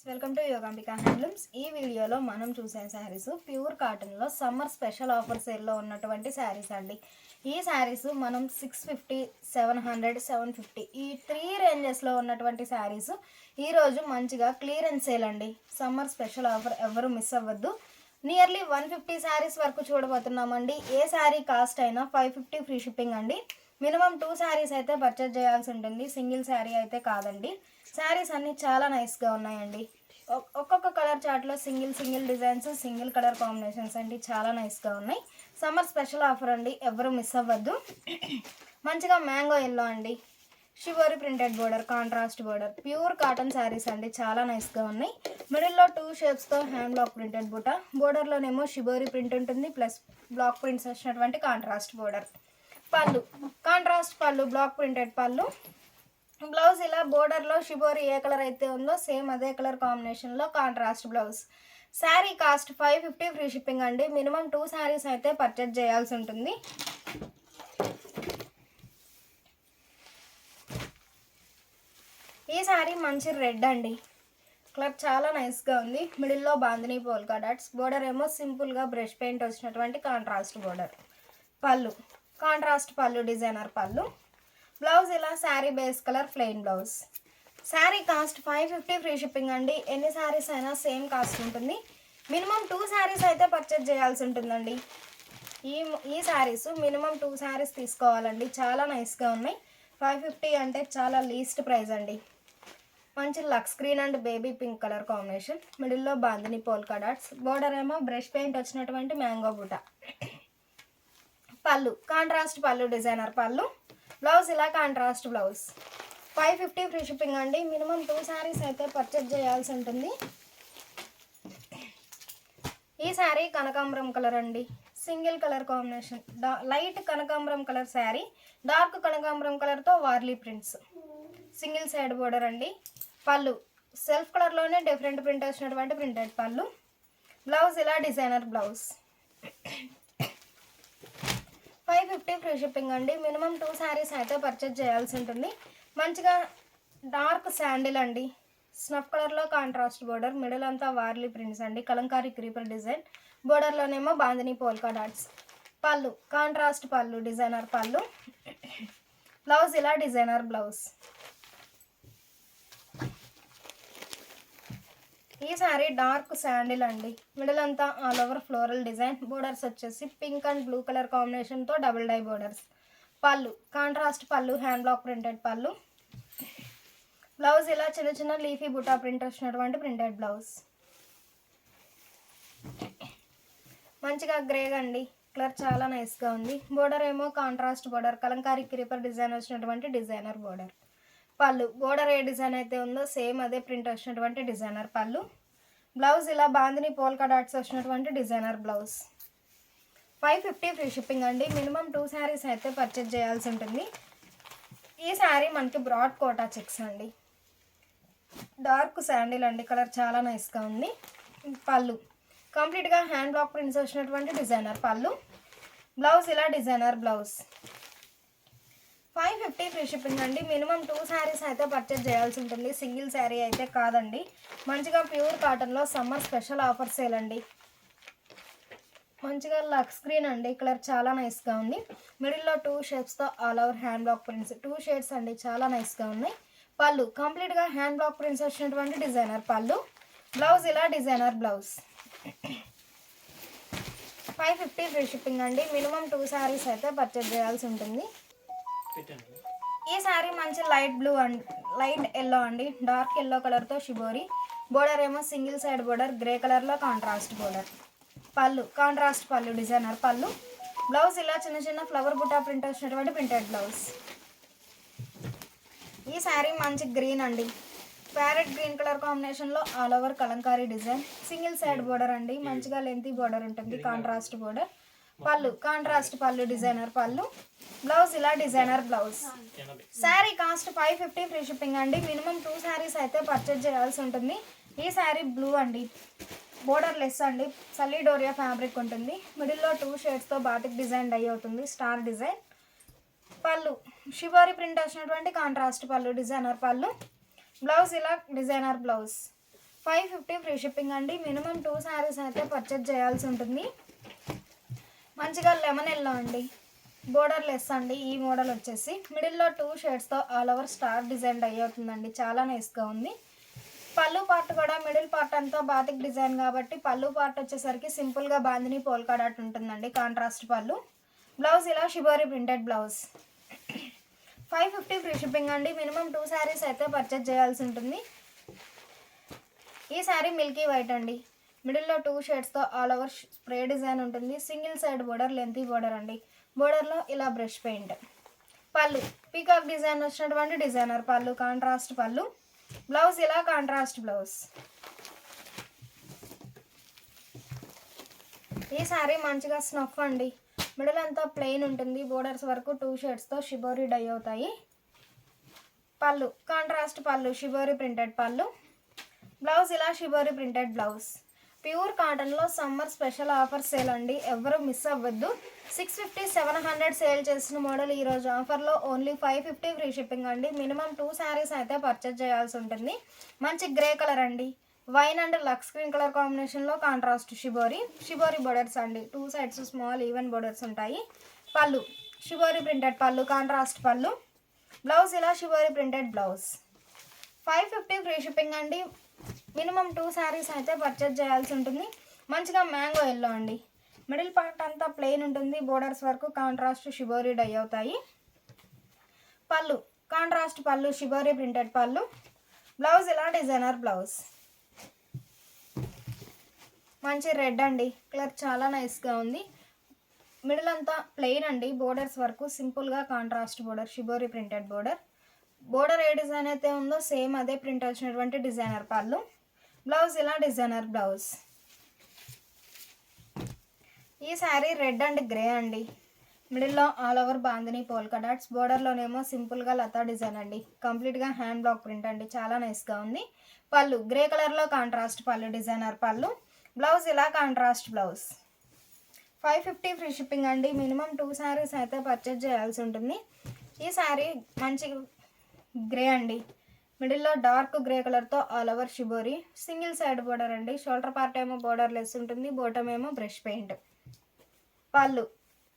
Welcome to Yogambika handlooms. ఈ వీడియోలో మనం చూసే శారీస్ ప్యూర్ కాటన్లో సమ్మర్ స్పెషల్ ఆఫర్ సేల్లో ఉన్నటువంటి శారీస్ అండి. ఈ శారీస్ మనం 650, 700, 750 ఈ 3 రేంజెస్లో ఉన్నటువంటి శారీస్ ఈరోజు మంచిగా క్లియరెన్స్ సేల్ అండి. సమ్మర్ స్పెషల్ ఆఫర్ ఎవరు మిస్ అవ్వద్దు. నియర్లీ 150 శారీస్ వరకు చూడబోతున్నామండి. ఏ శారీ కాస్ట్ అయినా 550 ఫ్రీ షిప్పింగ్ అండి. మినిమం 2 శారీస్ అయితే పర్చేజ్ చేయాల్సి ఉంటుంది, సింగిల్ శారీ అయితే కాదండి. శారీస్ అన్నీ చాలా నైస్గా ఉన్నాయండి. ఒక్కొక్క కలర్ చార్ట్లో single designs, single colour combinations అండి, చాలా నైస్గా ఉన్నాయి. సమ్మర్ స్పెషల్ ఆఫర్ అండి, ఎవరు మిస్ అవ్వద్దు. మంచిగా మ్యాంగో ఎల్లో అండి, shibori printed border, contrast border, pure cotton saris అండి, చాలా నైస్గా ఉన్నాయి. మిడిల్లో 2 షేప్స్తో హ్యాండ్ బ్లాక్ ప్రింటెడ్ బుట్ట, బోర్డర్లోనేమో షివోరి ప్రింట్ ఉంటుంది, ప్లస్ బ్లాక్ ప్రింట్స్ వచ్చినటువంటి కాంట్రాస్ట్ బోర్డర్. పళ్ళు కాంట్రాస్ట్ పళ్ళు, బ్లాక్ ప్రింటెడ్ పళ్ళు. బ్లౌజ్ ఇలా బోర్డర్లో షిబోరి ఏ కలర్ అయితే ఉందో సేమ్ అదే కలర్ కాంబినేషన్లో contrast blouse. Sari cost 550 free shipping అండి. మినిమం 2 శారీస్ అయితే పర్చేజ్ చేయాల్సి ఉంటుంది. ఈ శారీ మంచి రెడ్ అండి, కలర్ చాలా నైస్గా ఉంది. మిడిల్లో బాందినీ పోల్కా డాట్స్, బోర్డర్ ఏమో సింపుల్గా బ్రష్ పెయింట్ వచ్చినటువంటి కాంట్రాస్ట్ బోర్డర్. పళ్ళు కాంట్రాస్ట్ పళ్ళు, డిజైనర్ పళ్ళు. బ్లౌజ్ ఇలా sari base colour plain blouse. Sari cost 550 free shipping అండి. ఎన్ని శారీస్ అయినా సేమ్ కాస్ట్ ఉంటుంది. మినిమం 2 శారీస్ అయితే పర్చేజ్ చేయాల్సి ఉంటుందండి. ఈ శారీస్ మినిమం 2 శారీస్ తీసుకోవాలండి, చాలా నైస్గా ఉన్నాయి. 550 అంటే చాలా లీస్ట్ ప్రైస్ అండి. మంచి lux green and baby pink colour combination, మిడిల్లో బాందిని పోల్కా డాట్స్, బోర్డర్ ఏమో బ్రష్ పెయింట్ వచ్చినటువంటి మ్యాంగో బుట్ట. పళ్ళు కాంట్రాస్ట్ పళ్ళు, డిజైనర్ పళ్ళు. బ్లౌజ్ ఇలా కాంట్రాస్ట్ బ్లౌజ్. 550 ఫ్రీ షిప్పింగ్ అండి. మినిమం 2 శారీస్ అయితే పర్చేజ్ చేయాల్సి ఉంటుంది. ఈ శారీ కనకాంబరం కలర్ అండి, సింగిల్ కలర్ కాంబినేషన్, లైట్ కనకాంబరం కలర్ శారీ, డార్క్ కనకాంబరం కలర్తో Warli prints, single side border అండి. పళ్ళు సెల్ఫ్ కలర్లోనే డిఫరెంట్ ప్రింట్ వచ్చినటువంటి ప్రింటెడ్ పళ్ళు. బ్లౌజ్ ఇలా డిజైనర్ బ్లౌజ్. 550 ఫ్రీ షిప్పింగ్ అండి. మినిమం 2 శారీస్ అయితే పర్చేజ్ చేయాల్సి ఉంటుంది. మంచిగా డార్క్ శాండిల్ అండి, స్నఫ్ కలర్లో కాంట్రాస్ట్ బోర్డర్, మిడిల్ అంతా వార్లీ ప్రింట్స్ అండి, కలంకారీ క్రీపర్ డిజైన్, బోర్డర్లోనేమో బాందినీ పోల్కా డాట్స్. పళ్ళు కాంట్రాస్ట్ పళ్ళు, డిజైనర్ పళ్ళు. బ్లౌజ్ ఇలా డిజైనర్ బ్లౌజ్. ఈ శారీ డార్క్ శాండిల్ అండి, మిడిల్ అంతా all over floral design, borders వచ్చేసి పింక్ అండ్ బ్లూ కలర్ కాంబినేషన్తో డబుల్ డై బోర్డర్స్. పళ్ళు కాంట్రాస్ట్ పళ్ళు, హ్యాండ్ బ్లాక్ ప్రింటెడ్ పళ్ళు. బ్లౌజ్ ఇలా చిన్న లీఫీ బుటా ప్రింట్ వచ్చినటువంటి ప్రింటెడ్ బ్లౌజ్. మంచిగా గ్రే అండి, కలర్ చాలా నైస్గా ఉంది. బోర్డర్ ఏమో contrast border, Kalamkari creeper design వచ్చినటువంటి డిజైనర్ బోర్డర్. పళ్ళు బోర్డర్ ఏ డిజైన్ అయితే ఉందో సేమ్ అదే ప్రింట్ వచ్చినటువంటి డిజైనర్ పళ్ళు. బ్లౌజ్ ఇలా బాందిని పోల్కా డాట్స్ వచ్చినటువంటి డిజైనర్ బ్లౌజ్. 550 ఫ్రీ షిప్పింగ్ అండి. మినిమం 2 శారీస్ అయితే పర్చేజ్ చేయాల్సి ఉంటుంది. ఈ శారీ మనకి బ్రాడ్ కోటా చెక్స్ అండి, డార్క్ శాండిల్ అండి, కలర్ చాలా నైస్గా ఉంది. పళ్ళు కంప్లీట్గా హ్యాండ్ బ్లాక్ ప్రింట్స్ వచ్చినటువంటి డిజైనర్ పళ్ళు. బ్లౌజ్ ఇలా డిజైనర్ బ్లౌజ్. 550 ఫ్రీ షిప్పింగ్ అండి. మినిమం 2 శారీస్ అయితే పర్చేజ్ చేయాల్సి ఉంటుంది, సింగిల్ శారీ అయితే కాదండి. మంచిగా ప్యూర్ కాటన్లో సమ్మర్ స్పెషల్ ఆఫర్ సేల్ అండి. మంచిగా లక్స్ గ్రీన్ అండి, కలర్ చాలా నైస్గా ఉంది. మిడిల్లో 2 షేప్స్తో all over hand block prints, 2 shades అండి, చాలా నైస్గా ఉన్నాయి. పళ్ళు కంప్లీట్గా హ్యాండ్ బ్లాక్ ప్రింట్స్ వచ్చినటువంటి డిజైనర్ పళ్ళు. బ్లౌజ్ ఇలా డిజైనర్ బ్లౌజ్. 550 ఫ్రీ షిప్పింగ్ అండి. మినిమం 2 శారీస్ అయితే పర్చేజ్ చేయాల్సి ఉంటుంది. ఈ శారీ మంచి light blue and light yellow అండి, డార్క్ ఎల్లో కలర్తో షిబోరి, బోర్డర్ ఏమో సింగిల్ సైడ్ బోర్డర్, గ్రే కలర్లో కాంట్రాస్ట్ బోర్డర్. పళ్ళు కాంట్రాస్ట్ పళ్ళు, డిజైనర్ పళ్ళు. బ్లౌజ్ ఇలా చిన్న ఫ్లవర్ బుటా ప్రింట్ వచ్చినటువంటి ప్రింటెడ్ బ్లౌజ్. ఈ శారీ మంచి గ్రీన్ అండి, ప్యారెట్ గ్రీన్ కలర్ కాంబినేషన్లో all over Kalamkari design, single side border అండి, మంచిగా లెంతీ బోర్డర్ ఉంటుంది, కాంట్రాస్ట్ బోర్డర్. పళ్ళు కాంట్రాస్ట్ పళ్ళు, డిజైనర్ పళ్ళు. బ్లౌజ్ ఇలా designer blouse. Sari cost 550 free shipping అండి. మినిమం 2 శారీస్ అయితే పర్చేజ్ చేయాల్సి ఉంటుంది. ఈ శారీ బ్లూ అండి, బోర్డర్ లెస్ అండి, సల్లీడోరియా ఫ్యాబ్రిక్ ఉంటుంది, మిడిల్లో 2 షేడ్స్తో బాటిక్ డిజైన్ డై అవుతుంది, స్టార్ డిజైన్. పళ్ళు షివోరి ప్రింట్ వచ్చినటువంటి కాంట్రాస్ట్ పళ్ళు, డిజైనర్ పళ్ళు. బ్లౌజ్ ఇలా డిజైనర్ బ్లౌజ్. 550 ఫ్రీ షిప్పింగ్ అండి. మినిమం 2 శారీస్ అయితే పర్చేజ్ చేయాల్సి ఉంటుంది. మంచిగా లెమన్ ఎల్లో అండి, బోర్డర్ లెస్ అండి. ఈ మోడల్ వచ్చేసి మిడిల్లో 2 షేడ్స్తో ఆల్ ఓవర్ స్టార్ డిజైన్ అయ్యి అవుతుందండి. చాలా నైస్గా ఉంది. పళ్ళు పార్ట్ కూడా మిడిల్ పార్ట్ అంతా బాతిక్ డిజైన్ కాబట్టి పళ్ళు పార్ట్ వచ్చేసరికి సింపుల్గా బాందిని పోల్కా డాట్ ఉంటుందండి, కాంట్రాస్ట్ పళ్ళు. బ్లౌజ్ ఇలా shibori printed blouse. 550 free shipping అండి. మినిమం 2 శారీస్ అయితే పర్చేజ్ చేయాల్సి ఉంటుంది. ఈ శారీ మిల్కీ వైట్ అండి, మిడిల్లో 2 షేడ్స్తో ఆల్ ఓవర్ స్ప్రే డిజైన్ ఉంటుంది. Single side border, lengthy border అండి. బోర్డర్లో ఇలా బ్రష్ పెయింట్. పళ్ళు పీకాక్ డిజైన్ వచ్చినటువంటి డిజైనర్ పళ్ళు, కాంట్రాస్ట్ పళ్ళు. బ్లౌజ్ ఇలా కాంట్రాస్ట్ బ్లౌజ్. ఈ శారీ మంచిగా స్నఫ్ అండి, మిడిల్ అంతా ప్లెయిన్ ఉంటుంది. బోర్డర్స్ వరకు 2 షేడ్స్తో షిబోరి డై అవుతాయి. పళ్ళు కాంట్రాస్ట్ పళ్ళు, షిబోరి ప్రింటెడ్ పళ్ళు. బ్లౌజ్ ఇలా షిబోరి ప్రింటెడ్ బ్లౌజ్. ప్యూర్ కాటన్లో సమ్మర్ స్పెషల్ ఆఫర్ సేల్ అండి, ఎవరు మిస్ అవ్వద్దు. 650 700 సేల్ చేసిన మోడల్ ఈరోజు ఆఫర్లో ఓన్లీ 550 ఫ్రీ షిప్పింగ్ అండి. మినిమం 2 శారీస్ అయితే పర్చేజ్ చేయాల్సి ఉంటుంది. మంచి గ్రే కలర్ అండి, wine and lux green colour కాంబినేషన్లో కాంట్రాస్ట్ షిబోరి బోర్డర్స్ అండి. 2 సైడ్స్ స్మాల్ ఈవెన్ బోర్డర్స్ ఉంటాయి. పళ్ళు షిబోరి ప్రింటెడ్ పళ్ళు, కాంట్రాస్ట్ పళ్ళు. బ్లౌజ్ ఇలా shibori printed blouse. 550 free shipping అండి. మినిమం 2 శారీస్ అయితే పర్చేజ్ చేయాల్సి ఉంటుంది. మంచిగా మ్యాంగో ఎల్లో అండి, మిడిల్ పార్ట్ అంతా ప్లెయిన్ ఉంటుంది. బోర్డర్స్ వరకు కాంట్రాస్ట్ షిబోరి డై అవుతాయి. పళ్ళు కాంట్రాస్ట్ పళ్ళు, షిబోరి ప్రింటెడ్ పళ్ళు. బ్లౌజ్ ఇలా డిజైనర్ బ్లౌజ్. మంచి రెడ్ అండి, కలర్ చాలా నైస్గా ఉంది. మిడిల్ అంతా ప్లెయిన్ అండి, బోర్డర్స్ వరకు సింపుల్గా contrast border, shibori printed border. Border ఏ డిజైన్ అయితే ఉందో సేమ్ అదే ప్రింట్ వచ్చినటువంటి డిజైనర్ పళ్ళు. బ్లౌజ్ ఇలా డిజైనర్ బ్లౌజ్. ఈ శారీ రెడ్ అండ్ గ్రే అండి, మిడిల్లో all over bandhani polka dots. బోర్డర్లోనేమో సింపుల్గా లతా డిజైన్ అండి, కంప్లీట్గా హ్యాండ్ బ్లాక్ ప్రింట్ అండి, చాలా నైస్గా ఉంది. పళ్ళు గ్రే కలర్లో కాంట్రాస్ట్ పళ్ళు, డిజైనర్ పళ్ళు. బ్లౌజ్ ఇలా కాంట్రాస్ట్ బ్లౌజ్. 550 ఫ్రీ షిప్పింగ్ అండి. మినిమం 2 శారీస్ అయితే పర్చేజ్ చేయాల్సి ఉంటుంది. ఈ శారీ మంచి గ్రే అండి, మిడిల్లో డార్క్ గ్రే కలర్తో all over shibori, single side border అండి. షోల్డర్ పార్ట్ ఏమో బోర్డర్ లెస్ ఉంటుంది, బోటమ్ ఏమో బ్రష్ పెయింట్. పళ్ళు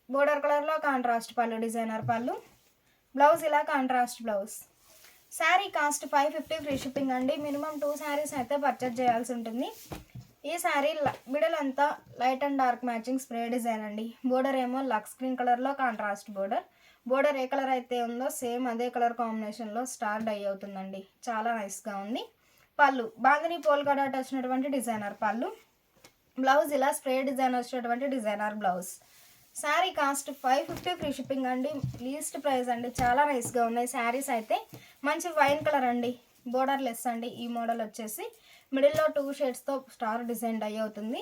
బోర్డర్ కలర్లో కాంట్రాస్ట్ పళ్ళు, డిజైనర్ పళ్ళు. బ్లౌజ్ ఇలా contrast blouse. Sari cost 550 free shipping అండి. మినిమం 2 శారీస్ అయితే పర్చేజ్ చేయాల్సి ఉంటుంది. ఈ శారీ మిడిల్ అంతా light and dark matching spray design అండి. బోర్డర్ ఏమో లక్స్ స్క్రీన్ కలర్లో కాంట్రాస్ట్ బోర్డర్. బోర్డర్ ఏ కలర్ అయితే ఉందో సేమ్ అదే కలర్ కాంబినేషన్లో స్టార్ డై అవుతుందండి, చాలా నైస్గా ఉంది. పళ్ళు బాందిని పోల్కా డాట్ వచ్చినటువంటి డిజైనర్ పళ్ళు. బ్లౌజ్ ఇలా స్ప్రే డిజైన్ వచ్చినటువంటి designer blouse. Sari cost 550 free shipping అండి, లీస్ట్ ప్రైస్ అండి. చాలా నైస్గా ఉన్నాయి శారీస్ అయితే. మంచి వైన్ కలర్ అండి, బోర్డర్ లెస్ అండి. ఈ మోడల్ వచ్చేసి మిడిల్లో 2 షేడ్స్తో స్టార్ డిజైన్ డై అవుతుంది.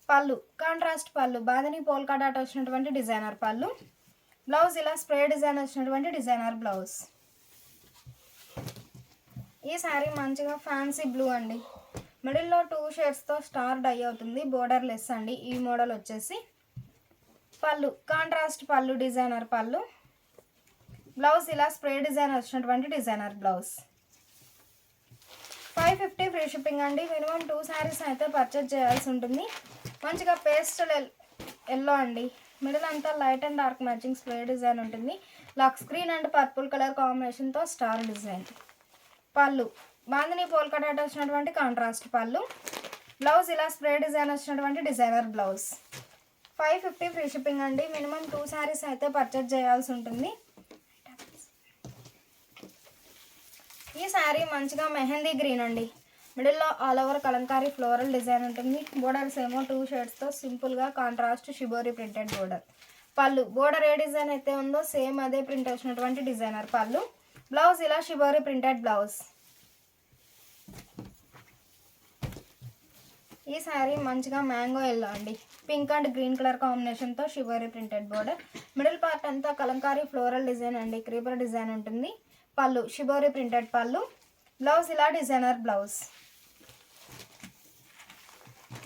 పళ్ళు కాంట్రాస్ట్ పళ్ళు, బాందిని పోల్కా డాట్ వచ్చినటువంటి డిజైనర్ పళ్ళు. బ్లౌజ్ ఇలా స్ప్రే డిజైన్ వచ్చినటువంటి డిజైనర్ బ్లౌజ్. ఈ శారీ మంచిగా ఫ్యాన్సీ బ్లూ అండి, మిడిల్లో 2 షేడ్స్తో స్టార్ డై అవుతుంది. బోర్డర్ లెస్ అండి. ఈ మోడల్ వచ్చేసి పళ్ళు కాంట్రాస్ట్ పళ్ళు, డిజైనర్ పళ్ళు. బ్లౌజ్ ఇలా స్ప్రే డిజైన్ వచ్చినటువంటి డిజైనర్ బ్లౌజ్. 550 ఫ్రీ షిప్పింగ్ అండి. మినిమం 2 శారీస్ అయితే పర్చేజ్ చేయాల్సి ఉంటుంది. మంచిగా పేస్టల్ ఎల్లో అండి, మిడిల్ అంతా light and dark matching spray design ఉంటుంది. లక్స్ గ్రీన్ అండ్ పర్పుల్ కలర్ కాంబినేషన్తో స్టార్ డిజైన్. పళ్ళు బాందిని పోల్కా డాట్ వచ్చినటువంటి కాంట్రాస్ట్ పళ్ళు. బ్లౌజ్ ఇలా స్ప్రే డిజైన్ వచ్చినటువంటి డిజైనర్ బ్లౌజ్. 550 ఫ్రీ షిప్పింగ్ అండి. మినిమం 2 శారీస్ అయితే పర్చేజ్ చేయాల్సి ఉంటుంది. ఈ శారీ మంచిగా మెహందీ గ్రీన్ అండి, మిడిల్లో all over Kalamkari floral design ఉంటుంది. బోర్డర్స్ ఏమో 2 షేడ్స్తో సింపుల్గా కాంట్రాస్ట్ షిబోరి ప్రింటెడ్ బోర్డర్. పళ్ళు బోర్డర్ ఏ డిజైన్ అయితే ఉందో సేమ్ అదే ప్రింట్ వచ్చినటువంటి డిజైనర్ పళ్ళు. బ్లౌజ్ ఇలా షిబోరి ప్రింటెడ్ బ్లౌజ్. ఈ శారీ మంచిగా మ్యాంగో ఎల్లో అండి, పింక్ అండ్ గ్రీన్ కలర్ కాంబినేషన్తో shibori printed border. Middle part అంతా కలంకారీ ఫ్లోరల్ డిజైన్ అండి, క్రీపర్ డిజైన్ ఉంటుంది. పళ్ళు షిబోరి ప్రింటెడ్ పళ్ళు. బ్లౌజ్ ఇలా డిజైనర్ బ్లౌజ్.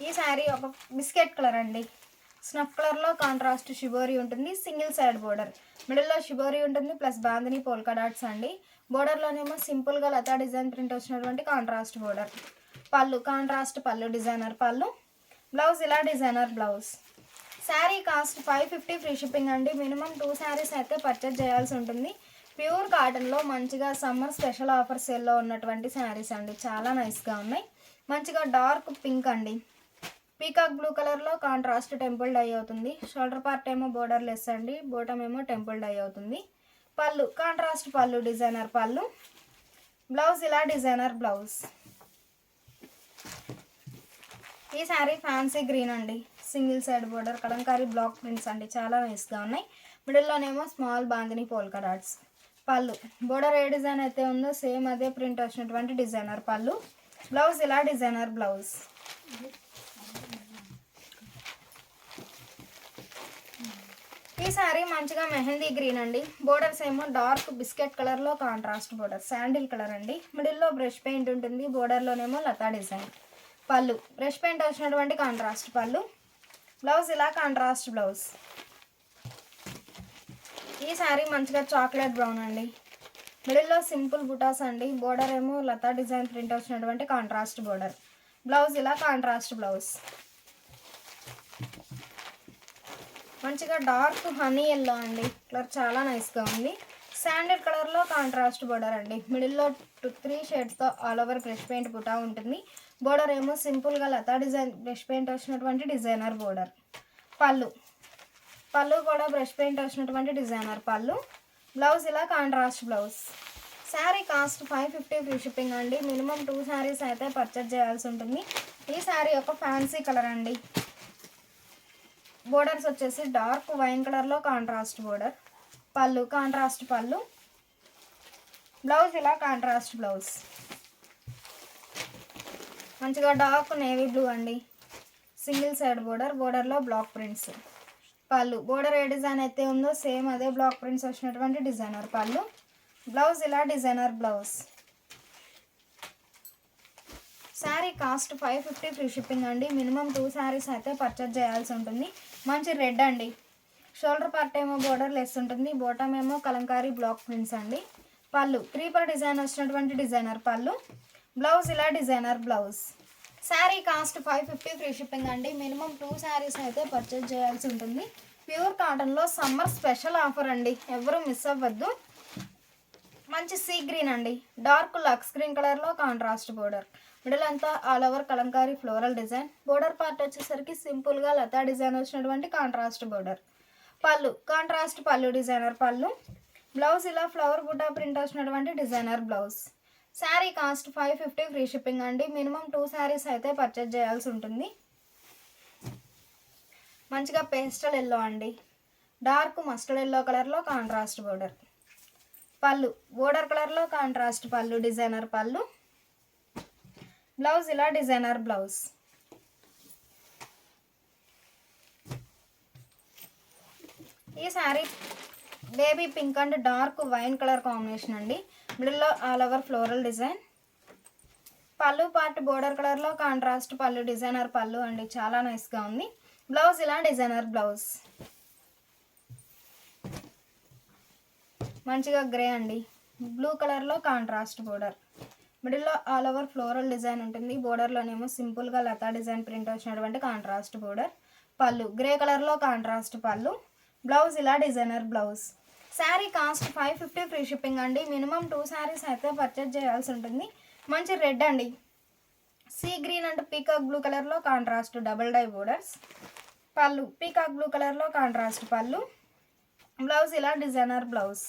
ఈ శారీ ఒక బిస్కెట్ కలర్ అండి, స్నఫ్ కలర్లో కాంట్రాస్ట్ షిబోరి ఉంటుంది. సింగిల్ సైడ్ బోర్డర్, మిడిల్లో షిబోరి ఉంటుంది ప్లస్ బాందిని పోల్కా డాట్స్ అండి. బోర్డర్లోనేమో సింపుల్గా లతా డిజైన్ ప్రింట్ వచ్చినటువంటి కాంట్రాస్ట్ బోర్డర్. పళ్ళు కాంట్రాస్ట్ పళ్ళు డిజైనర్ పళ్ళు, బ్లౌజ్ ఇలా designer blouse. Sari cost 550 free shipping అండి. మినిమం 2 శారీస్ అయితే పర్చేజ్ చేయాల్సి ఉంటుంది. ప్యూర్ కాటన్లో మంచిగా సమ్మర్ స్పెషల్ ఆఫర్ సేల్లో ఉన్నటువంటి శారీస్ అండి. చాలా నైస్గా ఉన్నాయి. మంచిగా డార్క్ పింక్ అండి, పీకాక్ బ్లూ కలర్లో కాంట్రాస్ట్ టెంపుల్ డై అవుతుంది. షోల్డర్ పార్ట్ ఏమో బోర్డర్ లెస్ అండి, బోటమ్ ఏమో టెంపుల్ డై అవుతుంది. పళ్ళు కాంట్రాస్ట్ పళ్ళు డిజైనర్ పళ్ళు, బ్లౌజ్ ఇలా డిజైనర్ బ్లౌజ్. ఈ శారీ ఫ్యాన్సీ గ్రీన్ అండి, single side border Kalamkari block prints అండి. చాలా నైస్గా ఉన్నాయి. మిడిల్లోనేమో స్మాల్ బాందిని పోల్కా డాట్స్. పళ్ళు బోర్డర్ ఏ డిజైన్ అయితే ఉందో సేమ్ అదే ప్రింట్ వచ్చినటువంటి డిజైనర్ పళ్ళు, బ్లౌజ్ ఇలా డిజైనర్ బ్లౌజ్. ఈ శారీ మంచిగా మెహందీ గ్రీన్ అండి, బోర్డర్స్ ఏమో డార్క్ బిస్కెట్ కలర్లో కాంట్రాస్ట్ బోర్డర్, శాండిల్ కలర్ అండి. మిడిల్లో బ్రష్ పెయింట్ ఉంటుంది, బోర్డర్లోనేమో లతా డిజైన్. పళ్ళు బ్రష్ పెయింట్ వచ్చినటువంటి కాంట్రాస్ట్ పళ్ళు, బ్లౌజ్ ఇలా కాంట్రాస్ట్ బ్లౌజ్. ఈ శారీ మంచిగా చాక్లెట్ బ్రౌన్ అండి, మిడిల్లో సింపుల్ బుటాస్ అండి, బోర్డర్ ఏమో లతా డిజైన్ ప్రింట్ వచ్చినటువంటి కాంట్రాస్ట్ బోర్డర్, బ్లౌజ్ ఇలా కాంట్రాస్ట్ బ్లౌజ్. మంచిగా డార్క్ హనీ ఎల్లో అండి, కలర్ చాలా నైస్గా ఉంది. శాండిల్ కలర్లో కాంట్రాస్ట్ బోర్డర్ అండి, మిడిల్లో 3 షేడ్స్తో ఆల్ ఓవర్ బ్రష్ పెయింట్ బుటా ఉంటుంది. బోర్డర్ ఏమో సింపుల్గా లతా డిజైన్ బ్రష్ పెయింట్ వచ్చినటువంటి డిజైనర్ బోర్డర్. పళ్ళు కూడా బ్రష్ పెయింట్ వచ్చినటువంటి డిజైనర్ పళ్ళు, బ్లౌజ్ ఇలా contrast blouse. Sari cost 550 free shipping అండి. మినిమం 2 శారీస్ అయితే పర్చేజ్ చేయాల్సి ఉంటుంది. ఈ శారీ ఒక ఫ్యాన్సీ కలర్ అండి, బోర్డర్స్ వచ్చేసి డార్క్ వైన్ కలర్లో కాంట్రాస్ట్ బోర్డర్. పళ్ళు కాంట్రాస్ట్ పళ్ళు, బ్లౌజ్ ఇలా కాంట్రాస్ట్ బ్లౌజ్. మంచిగా డార్క్ నేవీ బ్లూ అండి, సింగిల్ సైడ్ బోర్డర్, బోర్డర్లో బ్లాక్ ప్రింట్స్. పళ్ళు బోర్డర్ ఏ డిజైన్ అయితే ఉందో సేమ్ అదే బ్లాక్ ప్రింట్స్ వచ్చినటువంటి డిజైనర్ పళ్ళు, బ్లౌజ్ ఇలా designer blouse. Sari cost 550 free shipping అండి. మినిమం 2 శారీస్ అయితే పర్చేజ్ చేయాల్సి ఉంటుంది. మంచి రెడ్ అండి, షోల్డర్ పార్ట్ ఏమో బోర్డర్ లెస్ ఉంటుంది, బోటమ్ ఏమో కలంకారీ బ్లాక్ ప్రింట్స్ అండి. పళ్ళు క్రీపర్ డిజైన్ వచ్చినటువంటి డిజైనర్ పళ్ళు, బ్లౌజ్ ఇలా designer blouse. Sari cost 550 free shipping అండి. మినిమం 2 శారీస్ అయితే పర్చేజ్ చేయాల్సి ఉంటుంది. ప్యూర్ కాటన్లో సమ్మర్ స్పెషల్ ఆఫర్ అండి, ఎవరు మిస్ అవ్వద్దు. మంచి సీ గ్రీన్ అండి, డార్క్ లక్స్ గ్రీన్ కలర్లో కాంట్రాస్ట్ బోర్డర్, మిడిల్ అంతా all over Kalamkari floral design. Border part వచ్చేసరికి సింపుల్గా లతా డిజైన్ వచ్చినటువంటి కాంట్రాస్ట్ బోర్డర్. పళ్ళు కాంట్రాస్ట్ పళ్ళు డిజైనర్ పళ్ళు, బ్లౌజ్ ఇలా ఫ్లవర్ బుటా ప్రింట్ వచ్చినటువంటి designer blouse. Sari cost 550 free shipping అండి. మినిమం 2 శారీస్ అయితే పర్చేజ్ చేయాల్సి ఉంటుంది. మంచిగా పేస్టల్ ఎల్లో అండి, డార్క్ మస్టర్డ్ ఎల్లో కలర్లో కాంట్రాస్ట్ బోర్డర్. పళ్ళు బోర్డర్ కలర్లో కాంట్రాస్ట్ పళ్ళు డిజైనర్ పళ్ళు, బ్లౌజ్ ఇలా డిజైనర్ బ్లౌజ్. ఈ sari baby pink and dark wine colour combination అండి, మిడిల్లో ఆల్ ఓవర్ ఫ్లోరల్ డిజైన్. పళ్ళు పార్ట్ బోర్డర్ కలర్లో కాంట్రాస్ట్ పళ్ళు డిజైనర్ పళ్ళు అండి, చాలా నైస్గా ఉంది. బ్లౌజ్ ఇలా డిజైనర్ బ్లౌజ్. మంచిగా గ్రే అండి, బ్లూ కలర్లో కాంట్రాస్ట్ బోర్డర్, మిడిల్లో ఆల్ ఓవర్ ఫ్లోరల్ డిజైన్ ఉంటుంది, బోర్డర్లోనేమో సింపుల్గా లతా డిజైన్ ప్రింట్ వచ్చినటువంటి కాంట్రాస్ట్ బోర్డర్. పళ్ళు గ్రే కలర్లో కాంట్రాస్ట్ పళ్ళు, బ్లౌజ్ ఇలా designer blouse. Sari cost 550 free shipping అండి. మినిమం 2 శారీస్ అయితే పర్చేజ్ చేయాల్సి ఉంటుంది. మంచి రెడ్ అండి, see green and peacock blue కలర్లో కాంట్రాస్ట్ డబుల్ డై బోర్డర్స్. పళ్ళు పీకాక్ బ్లూ కలర్లో కాంట్రాస్ట్ పళ్ళు, బ్లౌజ్ ఇలా డిజైనర్ బ్లౌజ్.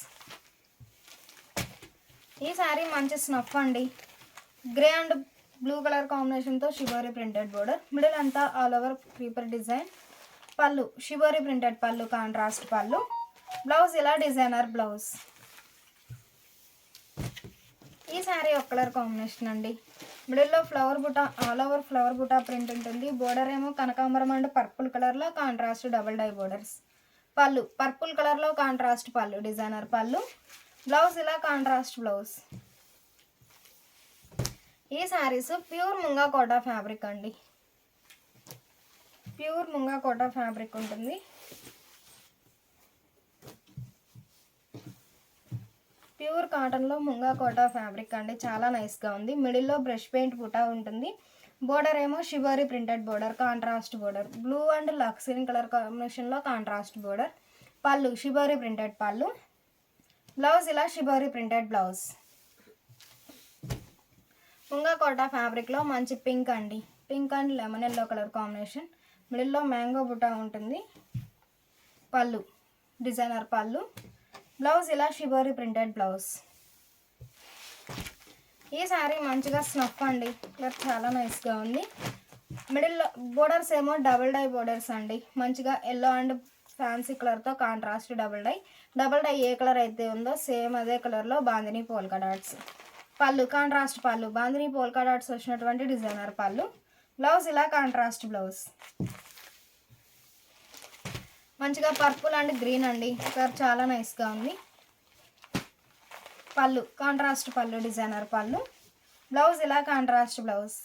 ఈ శారీ మంచి స్నఫ్ అండి, గ్రే అండ్ బ్లూ కలర్ కాంబినేషన్తో షిబోరీ ప్రింటెడ్ బోర్డర్, మిడిల్ అంతా ఆల్ ఓవర్ క్రీపర్ డిజైన్. పళ్ళు షిబోరీ ప్రింటెడ్ పళ్ళు కాంట్రాస్ట్ పళ్ళు, బ్లౌజ్ ఇలా డిజైనర్ బ్లౌజ్. ఈ శారీ ఒక కలర్ కాంబినేషన్ అండి, మిడిల్లో flower buta all over flower buta print ఉంటుంది, బోర్డర్ ఏమో కనకాంబరం అండ్ పర్పుల్ కలర్లో కాంట్రాస్ట్ డబుల్ డై బోర్డర్స్. పళ్ళు పర్పుల్ కలర్లో కాంట్రాస్ట్ పళ్ళు డిజైనర్ పళ్ళు, బ్లౌజ్ ఇలా కాంట్రాస్ట్ బ్లౌజ్. ఈ శారీస్ ప్యూర్ ముంగా కోటా ఫ్యాబ్రిక్ అండి, ప్యూర్ ముంగా కోటా ఫ్యాబ్రిక్ ఉంటుంది. ప్యూర్ కాటన్లో ముంగా కోటా ఫ్యాబ్రిక్ అండి, చాలా నైస్గా ఉంది. మిడిల్లో బ్రష్ పెయింట్ బుటా ఉంటుంది. బోర్డర్ ఏమో shibori printed border, contrast border, blue and lux green colour కాంబినేషన్లో కాంట్రాస్ట్ బోర్డర్. పళ్ళు షివరీ ప్రింటెడ్ పళ్ళు. బ్లౌజ్ ఇలా shibori printed blouse. Munga Kota ఫ్యాబ్రిక్లో మంచి పింక్ అండి, pink and lemon yellow colour combination. మిడిల్లో మ్యాంగో బుటా ఉంటుంది. పళ్ళు డిజైనర్ పళ్ళు. బ్లౌజ్ ఇలా షిబోరి ప్రింటెడ్ బ్లౌజ్. ఈ శారీ మంచిగా స్నఫ్ అండి, కలర్ చాలా నైస్గా ఉంది. మిడిల్లో బోర్డర్స్ ఏమో డబుల్ డై బోర్డర్స్ అండి, మంచిగా ఎల్లో అండ్ ఫ్యాన్సీ కలర్తో కాంట్రాస్ట్ డబుల్ డై ఏ కలర్ అయితే ఉందో సేమ్ అదే కలర్లో బాందిని పోల్కా డాట్స్. పళ్ళు కాంట్రాస్ట్ పళ్ళు, బాందిని పోల్కా డాట్స్ వచ్చినటువంటి డిజైనర్ పళ్ళు. బ్లౌజ్ ఇలా కాంట్రాస్ట్ బ్లౌజ్. మంచిగా పర్పుల్ అండ్ గ్రీన్ అండి, కలర్ చాలా నైస్గా ఉంది. పళ్ళు కాంట్రాస్ట్ పళ్ళు, డిజైనర్ పళ్ళు. బ్లౌజ్ ఇలా contrast blouse.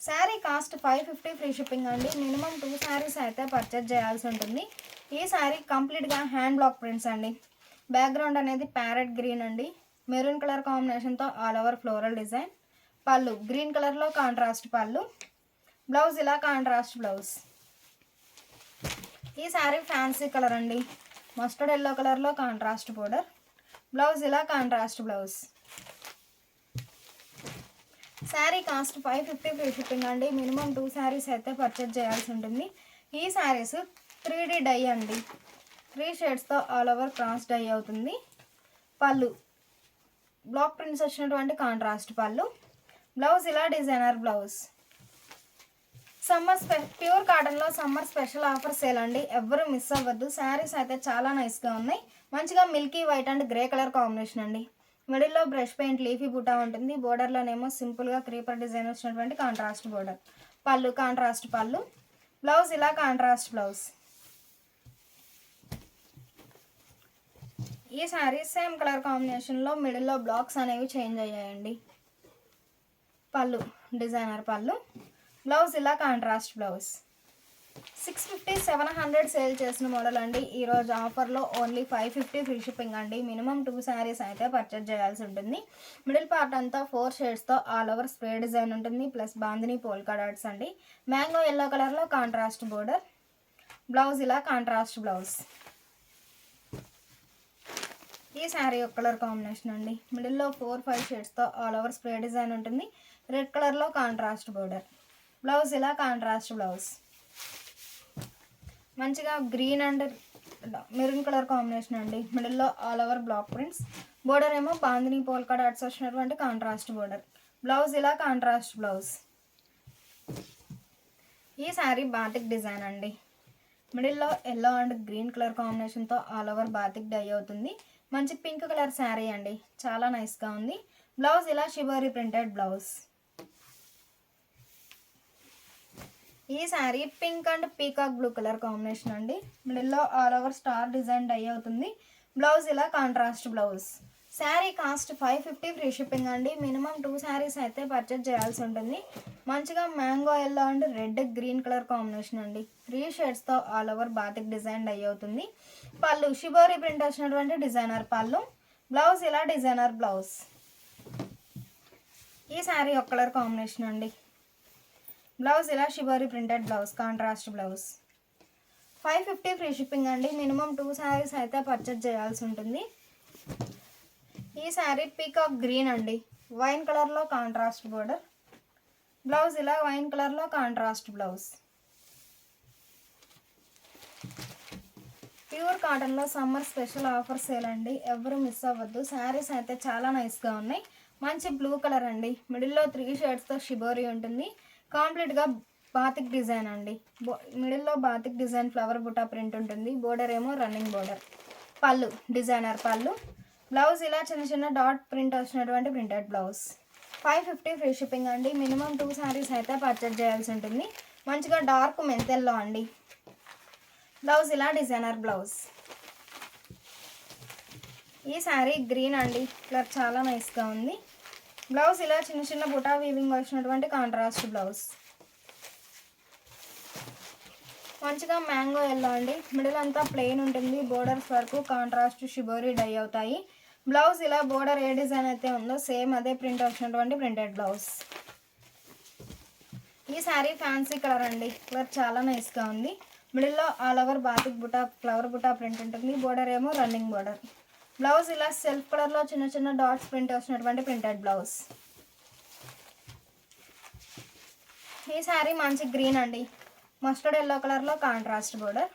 Sari cost 550 free shipping అండి. మినిమం 2 శారీస్ అయితే పర్చేజ్ చేయాల్సి ఉంటుంది. ఈ శారీ కంప్లీట్గా హ్యాండ్ బ్లాక్ ప్రింట్స్ అండి. బ్యాక్గ్రౌండ్ అనేది ప్యారెట్ గ్రీన్ అండి, మెరూన్ కలర్ కాంబినేషన్తో ఆల్ ఓవర్ ఫ్లోరల్ డిజైన్. పళ్ళు గ్రీన్ కలర్లో కాంట్రాస్ట్ పళ్ళు. బ్లౌజ్ ఇలా కాంట్రాస్ట్ బ్లౌజ్. ఈ శారీ ఫ్యాన్సీ కలర్ అండి, మస్టర్డ్ ఎల్లో కలర్లో కాంట్రాస్ట్ బోర్డర్. బ్లౌజ్ ఇలా contrast blouse. Sari cost 550 free shipping అండి. మినిమం 2 శారీస్ అయితే పర్చేజ్ చేయాల్సి ఉంటుంది. ఈ శారీస్ 3D డై అండి, 3 షేడ్స్తో ఆల్ ఓవర్ క్రాస్ డై అవుతుంది. పళ్ళు బ్లాక్ ప్రింట్స్ వచ్చినటువంటి కాంట్రాస్ట్ పళ్ళు. బ్లౌజ్ ఇలా డిజైనర్ బ్లౌజ్. ప్యూర్ కాటన్లో సమ్మర్ స్పెషల్ ఆఫర్ సేల్ అండి, ఎవ్వరూ మిస్ అవ్వద్దు. శారీస్ అయితే చాలా నైస్గా ఉన్నాయి. మంచిగా Milky white and grey colour combination అండి. మిడిల్లో బ్రష్ పెయింట్ లీఫీ బుటా ఉంటుంది. బోర్డర్లోనేమో సింపుల్గా క్రీపర్ డిజైన్ వచ్చినటువంటి కాంట్రాస్ట్ బోర్డర్. పళ్ళు కాంట్రాస్ట్ పళ్ళు. బ్లౌజ్ ఇలా కాంట్రాస్ట్ బ్లౌజ్. ఈ శారీ సేమ్ కలర్ కాంబినేషన్లో మిడిల్లో బ్లాక్స్ అనేవి చేంజ్ అయ్యాయండి. పళ్ళు డిజైనర్ పళ్ళు. బ్లౌజ్ ఇలా కాంట్రాస్ట్ బ్లౌజ్. 650 700 సేల్ చేసిన మోడల్ అండి. ఈరోజు ఆఫర్లో ఓన్లీ 550 ఫ్రీ షిప్పింగ్ అండి. మినిమం 2 శారీస్ అయితే పర్చేజ్ చేయాల్సి ఉంటుంది. మిడిల్ పార్ట్ అంతా 4 షేడ్స్తో ఆల్ ఓవర్ స్ప్రే డిజైన్ ఉంటుంది, ప్లస్ బాందిని పోల్కా డాట్స్ అండి. మ్యాంగో ఎల్లో కలర్లో కాంట్రాస్ట్ బోర్డర్. బ్లౌజ్ ఇలా కాంట్రాస్ట్ బ్లౌజ్. ఈ శారీ ఒక కలర్ కాంబినేషన్ అండి, మిడిల్లో 4-5 షేడ్స్తో ఆల్ ఓవర్ స్ప్రే డిజైన్ ఉంటుంది. రెడ్ కలర్లో కాంట్రాస్ట్ బోర్డర్. బ్లౌజ్ ఇలా కాంట్రాస్ట్ బ్లౌజ్. మంచిగా green and maroon colour combination అండి, మిడిల్లో all over block prints. Border ఏమో బాందిని పోల్కా డాట్స్ వచ్చినటువంటి కాంట్రాస్ట్ బోర్డర్. బ్లౌజ్ ఇలా కాంట్రాస్ట్ బ్లౌజ్. ఈ శారీ బాతిక్ డిజైన్ అండి, మిడిల్లో ఎల్లో అండ్ గ్రీన్ కలర్ కాంబినేషన్తో ఆల్ ఓవర్ బాతిక్ డై అవుతుంది. మంచి పింక్ కలర్ శారీ అండి, చాలా నైస్గా ఉంది. బ్లౌజ్ ఇలా షిబోరి ప్రింటెడ్ బ్లౌజ్. ఈ sari pink and peacock blue colour combination అండి, మిడిల్లో all over star design dye అవుతుంది. బ్లౌజ్ ఇలా contrast blouse. Sari cost 550 free shipping అండి. మినిమం 2 శారీస్ అయితే పర్చేజ్ చేయాల్సి ఉంటుంది. మంచిగా mango yellow and red green colour combination అండి, 3 షేడ్స్తో all over batik design dye అవుతుంది. పళ్ళు షిబోరి ప్రింట్ వచ్చినటువంటి డిజైనర్ పళ్ళు. బ్లౌజ్ ఇలా డిజైనర్ బ్లౌజ్. ఈ శారీ ఒక కలర్ కాంబినేషన్ అండి, బ్లౌజ్ ఇలా shibori printed blouse, contrast blouse. 550 free shipping అండి. మినిమం 2 శారీస్ అయితే పర్చేజ్ చేయాల్సి ఉంటుంది. ఈ శారీ పీకాక్ గ్రీన్ అండి, వైన్ కలర్లో కాంట్రాస్ట్ బోర్డర్. బ్లౌజ్ ఇలా వైన్ కలర్లో కాంట్రాస్ట్ బ్లౌజ్. ప్యూర్ కాటన్లో సమ్మర్ స్పెషల్ ఆఫర్ సేల్ అండి, ఎవరు మిస్ అవ్వద్దు. శారీస్ అయితే చాలా నైస్గా ఉన్నాయి. మంచి బ్లూ కలర్ అండి, మిడిల్లో 3 షేడ్స్తో షిబోరి ఉంటుంది. కంప్లీట్గా బాతిక్ డిజైన్ అండి, మిడిల్లో batik design flower buta print ఉంటుంది. బోర్డర్ ఏమో రన్నింగ్ బోర్డర్. పళ్ళు డిజైనర్ పళ్ళు. బ్లౌజ్ ఇలా చిన్న చిన్న డాట్ ప్రింట్ వచ్చినటువంటి ప్రింటెడ్ బ్లౌజ్. 550 ఫ్రీ షిప్పింగ్ అండి. మినిమం 2 శారీస్ అయితే పర్చేజ్ చేయాల్సి ఉంటుంది. మంచిగా డార్క్ మెంతెల్లో అండి. బ్లౌజ్ ఇలా డిజైనర్ బ్లౌజ్. ఈ శారీ గ్రీన్ అండి, కలర్ చాలా నైస్గా ఉంది. బ్లౌజ్ ఇలా చిన్న చిన్న బుటా వీవింగ్ వచ్చినటువంటి కాంట్రాస్ట్ బ్లౌజ్. మంచిగా మ్యాంగో ఎల్లో అండి, మిడిల్ అంతా ప్లెయిన్ ఉంటుంది. బోర్డర్స్ వరకు కాంట్రాస్ట్ షిబోరి డై అవుతాయి. బ్లౌజ్ ఇలా బోర్డర్ ఏ డిజైన్ అయితే ఉందో సేమ్ అదే ప్రింట్ వచ్చినటువంటి ప్రింటెడ్ బ్లౌజ్. ఈ శారీ ఫ్యాన్సీ కలర్ అండి. కలర్ చాలా నైస్గా ఉంది. మిడిల్లో all over batik buta flower buta print ఉంటుంది. బోర్డర్ ఏమో రన్నింగ్ బోర్డర్. బ్లౌజ్ ఇలా సెల్ఫ్ కలర్లో చిన్న చిన్న డాట్స్ ప్రింట్ వచ్చినటువంటి ప్రింటెడ్ బ్లౌజ్. ఈ శారీ మంచి గ్రీన్ అండి. మస్టర్డ్ ఎల్లో కలర్లో కాంట్రాస్ట్ బోర్డర్.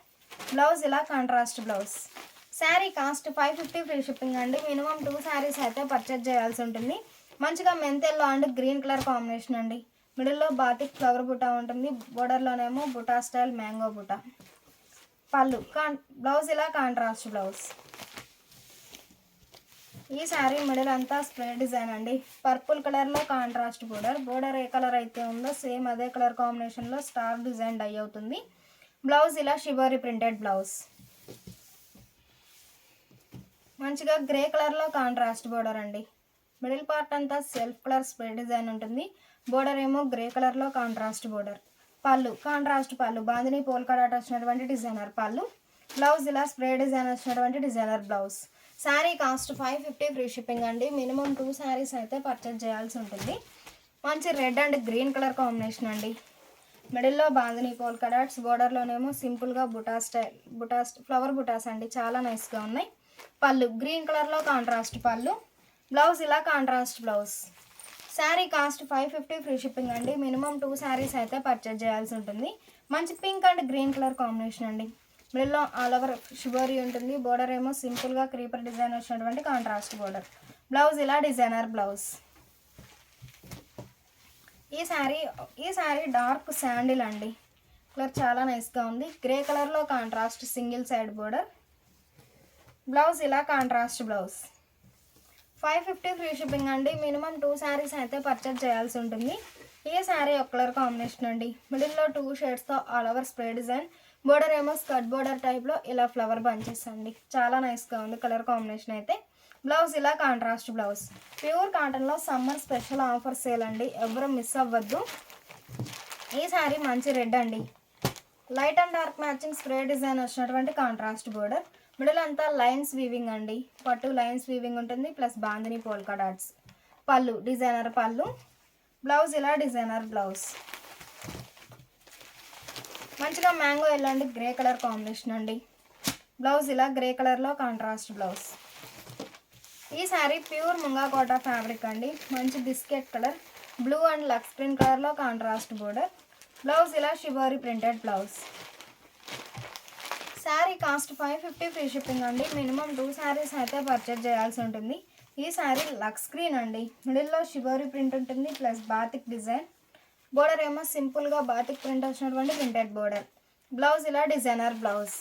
బ్లౌజ్ ఇలా contrast blouse. Sari cost 550 free shipping అండి. మినిమం 2 శారీస్ అయితే పర్చేజ్ చేయాల్సి ఉంటుంది. మంచిగా మెంతెల్లో అండ్ గ్రీన్ కలర్ కాంబినేషన్ అండి. మిడిల్లో బాతిక్ ఫ్లవర్ బుటా ఉంటుంది. బోర్డర్లోనేమో బుటా స్టైల్ మ్యాంగో బుటా. పళ్ళు బ్లౌజ్ ఇలా కాంట్రాస్ట్ బ్లౌజ్. ఈ శారీ మిడిల్ అంతా స్ప్రే డిజైన్ అండి. పర్పుల్ కలర్లో కాంట్రాస్ట్ బోర్డర్. బోర్డర్ ఏ కలర్ అయితే ఉందో సేమ్ అదే కలర్ కాంబినేషన్లో స్టార్ డిజైన్ డై అవుతుంది. బ్లౌజ్ ఇలా షివరీ ప్రింటెడ్ బ్లౌజ్. మంచిగా గ్రే కలర్లో కాంట్రాస్ట్ బోర్డర్ అండి. మిడిల్ పార్ట్ అంతా సెల్ఫ్ కలర్ స్ప్రే డిజైన్ ఉంటుంది. బోర్డర్ ఏమో గ్రే కలర్లో కాంట్రాస్ట్ బోర్డర్. పళ్ళు కాంట్రాస్ట్ పళ్ళు. బాందిని పోల్కా డాట్ వచ్చినటువంటి డిజైనర్ పళ్ళు. బ్లౌజ్ ఇలా స్ప్రే డిజైన్ వచ్చినటువంటి designer blouse. Sari cost 550 free shipping అండి. మినిమం 2 శారీస్ అయితే పర్చేజ్ చేయాల్సి ఉంటుంది. మంచి red and green colour combination అండి. మిడిల్లో బాందిని పోల్కా డాట్స్. బోర్డర్లోనేమో సింపుల్గా బుటా ఫ్లవర్ బుటాస్ అండి. చాలా నైస్గా ఉన్నాయి. పళ్ళు గ్రీన్ కలర్లో కాంట్రాస్ట్ పళ్ళు. బ్లౌజ్ ఇలా contrast blouse. Sari cost 550 free shipping అండి. మినిమం 2 శారీస్ అయితే పర్చేజ్ చేయాల్సి ఉంటుంది. మంచి pink and green colour combination అండి. మిడిల్లో ఆల్ ఓవర్ షిబోరీ ఉంటుంది. బోర్డర్ ఏమో సింపుల్గా క్రీపర్ డిజైన్ వచ్చినటువంటి కాంట్రాస్ట్ బోర్డర్. బ్లౌజ్ ఇలా డిజైనర్ బ్లౌజ్. ఈ శారీ డార్క్ శాండిల్ అండి. కలర్ చాలా నైస్గా ఉంది. గ్రే కలర్లో contrast single side border. Blouse ఇలా కాంట్రాస్ట్ బ్లౌజ్. 550 ఫ్రీ షిప్పింగ్ అండి. మినిమం 2 శారీస్ అయితే పర్చేజ్ చేయాల్సి ఉంటుంది. ఈ శారీ ఒక కలర్ కాంబినేషన్ అండి. మిడిల్లో 2 షేడ్స్తో all over spray design. Border ఏమో స్కర్ట్ బోర్డర్ టైప్లో ఇలా ఫ్లవర్ బంచెస్ అండి. చాలా నైస్గా ఉంది కలర్ కాంబినేషన్ అయితే. బ్లౌజ్ ఇలా కాంట్రాస్ట్ బ్లౌజ్. ప్యూర్ కాటన్లో సమ్మర్ స్పెషల్ ఆఫర్ సేల్ అండి. ఎవరు మిస్ అవ్వద్దు. ఈ శారీ మంచి రెడ్ అండి. Light and dark matching spray design వచ్చినటువంటి కాంట్రాస్ట్ బోర్డర్. మిడిల్ అంతా లైన్స్ వీవింగ్ అండి. పట్టు లైన్స్ వీవింగ్ ఉంటుంది plus bandhani polka dots. Pallu designer పళ్ళు. బ్లౌజ్ ఇలా డిజైనర్ బ్లౌజ్. మంచిగా మ్యాంగో ఎల్లో అండి గ్రే కలర్ కాంబినేషన్ అండి. బ్లౌజ్ ఇలా గ్రే కలర్లో కాంట్రాస్ట్ బ్లౌజ్. ఈ శారీ ప్యూర్ ముంగా కోటా ఫ్యాబ్రిక్ అండి. మంచి biscuit colour blue and lux green కలర్లో కాంట్రాస్ట్ బోర్డర్. బ్లౌజ్ ఇలా shibori printed blouse. Sari cost 550 free shipping అండి. మినిమం 2 శారీస్ అయితే పర్చేజ్ చేయాల్సి ఉంటుంది. ఈ శారీ లక్స్ గ్రీన్ అండి. మిడిల్లో షివరీ ప్రింట్ ఉంటుంది ప్లస్ బాతిక్ డిజైన్. బోర్డర్ ఏమో సింపుల్గా బాతిక్ ప్రింట్ వచ్చినటువంటి ప్రింటెడ్ బోర్డర్. బ్లౌజ్ ఇలా డిజైనర్ బ్లౌజ్.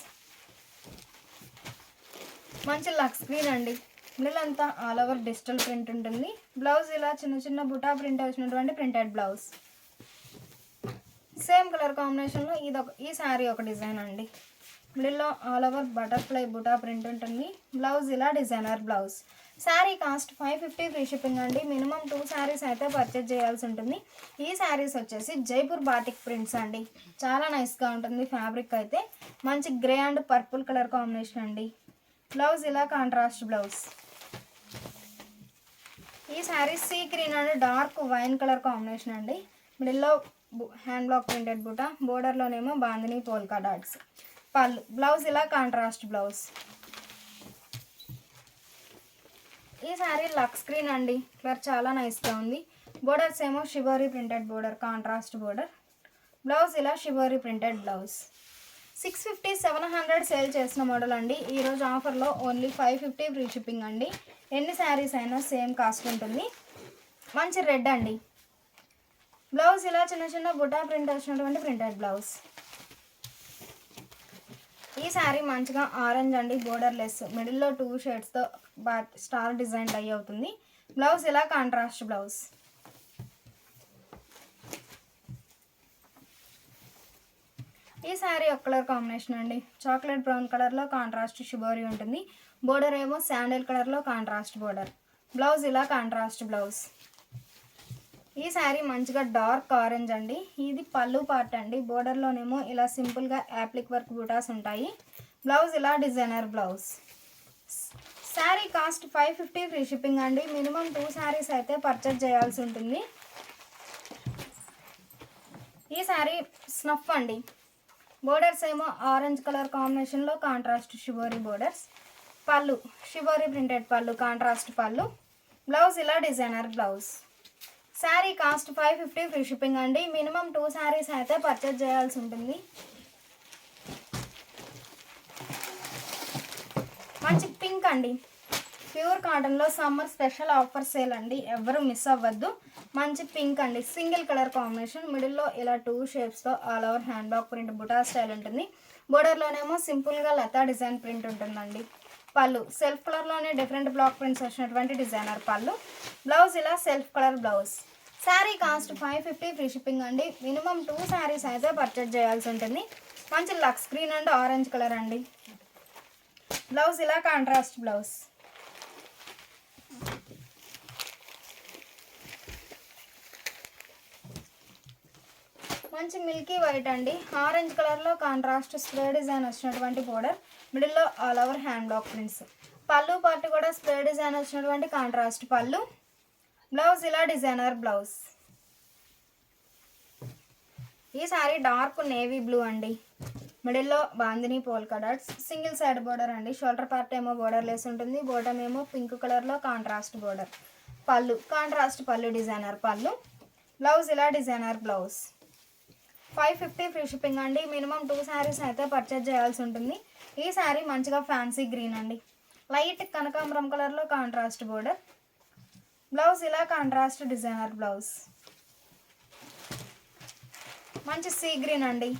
మంచి లక్స్ గ్రీన్ అండి. మిడిల్ అంతా ఆల్ ఓవర్ డిజిటల్ ప్రింట్ ఉంటుంది. బ్లౌజ్ ఇలా చిన్న చిన్న బుటా ప్రింట్ వచ్చినటువంటి ప్రింటెడ్ బ్లౌజ్. సేమ్ కలర్ కాంబినేషన్లో ఈ శారీ ఒక డిజైన్ అండి. మిడిల్లో all over butterfly buta print ఉంటుంది. బ్లౌజ్ ఇలా designer blouse. Sari cost 550 free shipping అండి. మినిమం 2 శారీస్ అయితే పర్చేజ్ చేయాల్సి ఉంటుంది. ఈ శారీస్ వచ్చేసి జైపూర్ బాటిక్ ప్రింట్స్ అండి. చాలా నైస్గా ఉంటుంది ఫ్యాబ్రిక్ అయితే. మంచి grey and purple colour combination అండి. బ్లౌజ్ ఇలా కాంట్రాస్ట్ బ్లౌజ్. ఈ sari sea green and dark wine colour combination అండి. మిడిల్లో హ్యాండ్ బ్లాక్ ప్రింటెడ్ బుటా. బోర్డర్లోనేమో bandhani polka dots. Pallu blouse ఇలా కాంట్రాస్ట్ బ్లౌజ్. ఈ శారీ లక్స్ గ్రీన్ అండి. కలర్ చాలా నైస్గా ఉంది. బోర్డర్స్ ఏమో shibori printed border contrast border. Blouse ఇలా షివరీ ప్రింటెడ్ బ్లౌజ్. 650 700 సేల్ చేసిన మోడల్ అండి. ఈరోజు ఆఫర్లో ఓన్లీ 550 ఫ్రీ షిప్పింగ్ అండి. ఎన్ని శారీస్ అయినా సేమ్ కాస్ట్ ఉంటుంది. మంచి రెడ్ అండి. బ్లౌజ్ ఇలా చిన్న చిన్న బుటా ప్రింట్ వచ్చినటువంటి ప్రింటెడ్ బ్లౌజ్. ఈ శారీ మంచిగా ఆరెంజ్ అండి. Border less. మిడిల్లో 2 షేడ్స్తో స్టార్ డిజైన్ డై అవుతుంది. బ్లౌజ్ ఇలా కాంట్రాస్ట్ బ్లౌజ్. ఈ శారీ ఒక కలర్ కాంబినేషన్ అండి. చాక్లెట్ బ్రౌన్ కలర్లో కాంట్రాస్ట్ షిబోరీ ఉంటుంది. బోర్డర్ ఏమో శాండిల్ కలర్లో కాంట్రాస్ట్ బోర్డర్. బ్లౌజ్ ఇలా కాంట్రాస్ట్ బ్లౌజ్. ఈ శారీ మంచిగా డార్క్ ఆరెంజ్ అండి. ఇది పళ్ళు పార్ట్ అండి. బోర్డర్లోనేమో ఇలా సింపుల్గా యాప్లిక్ వర్క్ బూటాస్ ఉంటాయి. బ్లౌజ్ ఇలా designer blouse. Sari cost 550 free shipping అండి. మినిమం 2 శారీస్ అయితే పర్చేజ్ చేయాల్సి ఉంటుంది. ఈ శారీ స్నఫ్ అండి. బోర్డర్స్ ఏమో ఆరెంజ్ కలర్ కాంబినేషన్లో కాంట్రాస్ట్ షిబోరీ బోర్డర్స్. పళ్ళు షిబోరీ ప్రింటెడ్ పళ్ళు, కాంట్రాస్ట్ పళ్ళు. బ్లౌజ్ ఇలా designer blouse. Sari cost 550 free shipping అండి. మినిమం 2 శారీస్ అయితే పర్చేజ్ చేయాల్సి ఉంటుంది. మంచి పింక్ అండి. ప్యూర్ కాటన్లో సమ్మర్ స్పెషల్ ఆఫర్ సేల్ అండి, ఎవరు మిస్ అవ్వద్దు. మంచి పింక్ అండి, సింగిల్ కలర్ కాంబినేషన్. మిడిల్లో ఇలా 2 షేప్స్తో all over hand block print buta style ఉంటుంది. బోర్డర్లోనేమో సింపుల్గా లతా డిజైన్ ప్రింట్ ఉంటుందండి. పళ్ళు సెల్ఫ్ కలర్లోనే డిఫరెంట్ బ్లాక్ ప్రింట్స్ వచ్చినటువంటి డిజైనర్ పళ్ళు. బ్లౌజ్ ఇలా self colour blouse. Sari cost 550 free shipping అండి. మినిమం 2 శారీస్ అయితే పర్చేజ్ చేయాల్సి ఉంటుంది. మంచి lux green and orange colour అండి. బ్లౌజ్ ఇలా కాంట్రాస్ట్ బ్లౌజ్. మంచి మిల్కీ వైట్ అండి. ఆరెంజ్ కలర్లో కాంట్రాస్ట్ స్ప్రే డిజైన్ వచ్చినటువంటి బోర్డర్. మిడిల్లో all over hand block prints. Pallu part కూడా స్ప్రే డిజైన్ వచ్చినటువంటి కాంట్రాస్ట్ పళ్ళు. బ్లౌజ్ ఇలా డిజైనర్ బ్లౌజ్. ఈ సారీ డార్క్ నేవీ బ్లూ అండి. మిడిల్లో bandhani polka dots. Single side border అండి. షోల్డర్ పార్ట్ ఏమో బోర్డర్ లెస్ ఉంటుంది. బోటమ్ ఏమో పింక్ కలర్లో కాంట్రాస్ట్ బోర్డర్. పళ్ళు కాంట్రాస్ట్ పళ్ళు డిజైనర్ పళ్ళు. బ్లౌజ్ ఇలా డిజైనర్ బ్లౌజ్. 550 ఫ్రీ షిప్పింగ్ అండి. మినిమం 2 శారీస్ అయితే పర్చేజ్ చేయాల్సి ఉంటుంది. ఈ శారీ మంచిగా ఫ్యాన్సీ గ్రీన్ అండి. లైట్ కనకాంబరం కలర్లో కాంట్రాస్ట్ బోర్డర్. బ్లౌజ్ ఇలా కాంట్రాస్ట్ డిజైనర్ బ్లౌజ్. మంచి సీ గ్రీన్ అండి.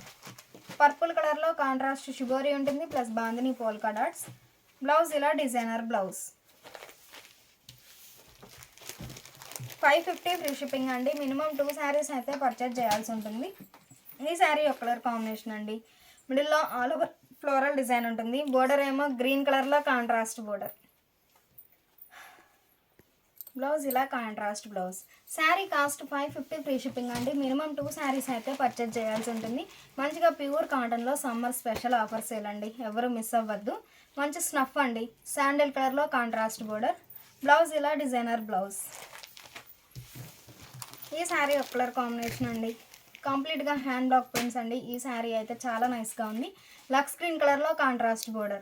పర్పుల్ కలర్లో కాంట్రాస్ట్ షిబోరీ ఉంటుంది plus bandhani polka dots. Blouse ఇలా డిజైనర్ బ్లౌజ్. 550 ఫ్రీ షిప్పింగ్ అండి. మినిమం 2 శారీస్ అయితే పర్చేజ్ చేయాల్సి ఉంటుంది. ఈ శారీ ఒక కలర్ కాంబినేషన్ అండి. మిడిల్లో ఆల్ ఓవర్ ఫ్లోరల్ డిజైన్ ఉంటుంది. బోర్డర్ ఏమో గ్రీన్ కలర్లో కాంట్రాస్ట్ బోర్డర్. బ్లౌజ్ ఇలా contrast blouse. Sari cost 550 free shipping అండి. మినిమం 2 శారీస్ అయితే పర్చేజ్ చేయాల్సి ఉంటుంది. మంచిగా ప్యూర్ కాటన్లో సమ్మర్ స్పెషల్ ఆఫర్ సేల్ అండి, ఎవరు మిస్ అవ్వద్దు. మంచి స్నఫ్ అండి. శాండిల్ కలర్లో కాంట్రాస్ట్ బోర్డర్. బ్లౌజ్ ఇలా డిజైనర్ బ్లౌజ్. ఈ శారీ ఒక కలర్ కాంబినేషన్ అండి. కంప్లీట్గా హ్యాండ్ బ్లాక్ ప్రింట్స్ అండి. ఈ శారీ అయితే చాలా నైస్గా ఉంది. లక్స్ గ్రీన్ కలర్లో కాంట్రాస్ట్ బోర్డర్.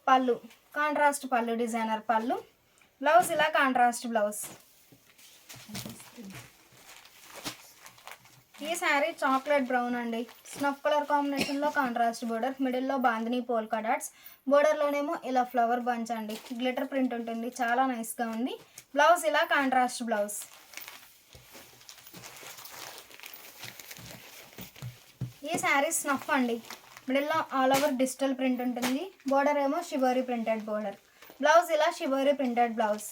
పళ్ళు కాంట్రాస్ట్ పళ్ళు డిజైనర్ పళ్ళు. బ్లౌజ్ ఇలా కాంట్రాస్ట్ బ్లౌజ్. ఈ శారీ చాక్లెట్ బ్రౌన్ అండి. స్నఫ్ కలర్ కాంబినేషన్లో కాంట్రాస్ట్ బోర్డర్. మిడిల్లో బాందిని పోల్కా డాట్స్. బోర్డర్లోనేమో ఇలా ఫ్లవర్ బంచ్ అండి. గ్లిటర్ ప్రింట్ ఉంటుంది, చాలా నైస్గా ఉంది. బ్లౌజ్ ఇలా కాంట్రాస్ట్ బ్లౌజ్. ఈ శారీ స్నఫ్ అండి. మిడిల్లో ఆల్ ఓవర్ డిజిటల్ ప్రింట్ ఉంటుంది. బోర్డర్ ఏమో షిబోరీ ప్రింటెడ్ బోర్డర్. బ్లౌజ్ ఇలా shibori printed blouse.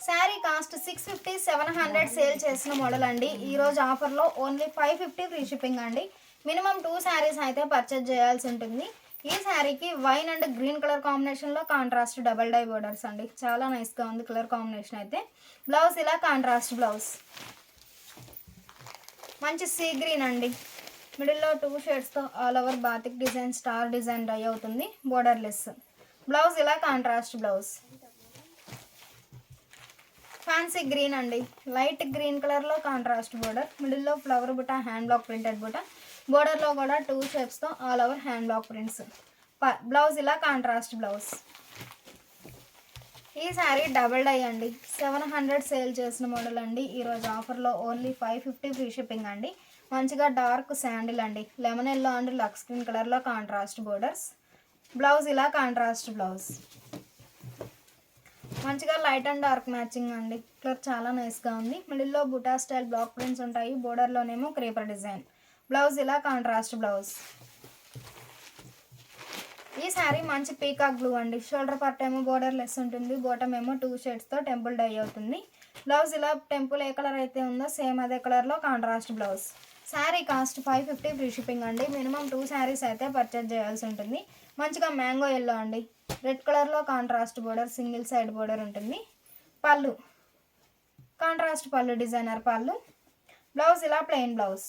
Sari cost 650 700 sale చేసిన మోడల్ అండి. ఈరోజు ఆఫర్లో ఓన్లీ 550 ఫ్రీ షిప్పింగ్ అండి. మినిమం 2 శారీస్ అయితే పర్చేజ్ చేయాల్సి ఉంటుంది. ఈ శారీకి వైన్ అండ్ గ్రీన్ కలర్ కాంబినేషన్లో కాంట్రాస్ట్ డబల్ డై బోర్డర్స్ అండి, చాలా నైస్గా ఉంది కలర్ కాంబినేషన్ అయితే. బ్లౌజ్ ఇలా కాంట్రాస్ట్ బ్లౌజ్. మంచి సీ గ్రీన్ అండి. మిడిల్లో 2 షేడ్స్తో all over batik design star design dye అవుతుంది. Border less. బ్లౌజ్ ఇలా కాంట్రాస్ట్ బ్లౌజ్. ఫ్యాన్సీ గ్రీన్ అండి. లైట్ గ్రీన్ కలర్లో కాంట్రాస్ట్ బోర్డర్. మిడిల్లో flower buta hand block printed buta. బోర్డర్లో కూడా 2 షేప్స్తో all over hand block prints. Blouse ఇలా కాంట్రాస్ట్ బ్లౌజ్. ఈ శారీ డబల్ డై అండి. 700 సేల్ చేసిన మోడల్ అండి. ఈరోజు ఆఫర్లో ఓన్లీ 550 ఫ్రీ షిప్పింగ్ అండి. మంచిగా డార్క్ శాండిల్ అండి. Lemon yellow and lux green కలర్లో కాంట్రాస్ట్ బోర్డర్స్. బ్లౌజ్ ఇలా కాంట్రాస్ట్ బ్లౌజ్. మంచిగా లైట్ అండ్ డార్క్ మ్యాచింగ్ అండి. కలర్ చాలా నైస్గా ఉంది. మిడిల్లో బుటా స్టైల్ బ్లాక్ ప్రింట్స్ ఉంటాయి. బోర్డర్లోనేమో క్రీపర్ డిజైన్. బ్లౌజ్ ఇలా కాంట్రాస్ట్ బ్లౌజ్. ఈ శారీ మంచి పీకాక్ బ్లూ అండి. షోల్డర్ పార్ట్ ఏమో బోర్డర్ లెస్ ఉంటుంది. బాటమ్ ఏమో 2 షేడ్స్తో టెంపుల్ డై అవుతుంది. బ్లౌజ్ ఇలా టెంపుల్ ఏ కలర్ అయితే ఉందో సేమ్ అదే కలర్లో contrast blouse. Sari cost 550 free shipping అండి. మినిమం 2 శారీస్ అయితే పర్చేజ్ చేయాల్సి ఉంటుంది. మంచిగా మ్యాంగో ఎల్లో అండి. రెడ్ కలర్లో contrast border, single side border ఉంటుంది. పళ్ళు కాంట్రాస్ట్ పళ్ళు డిజైనర్ పళ్ళు. బ్లౌజ్ ఇలా ప్లెయిన్ బ్లౌజ్.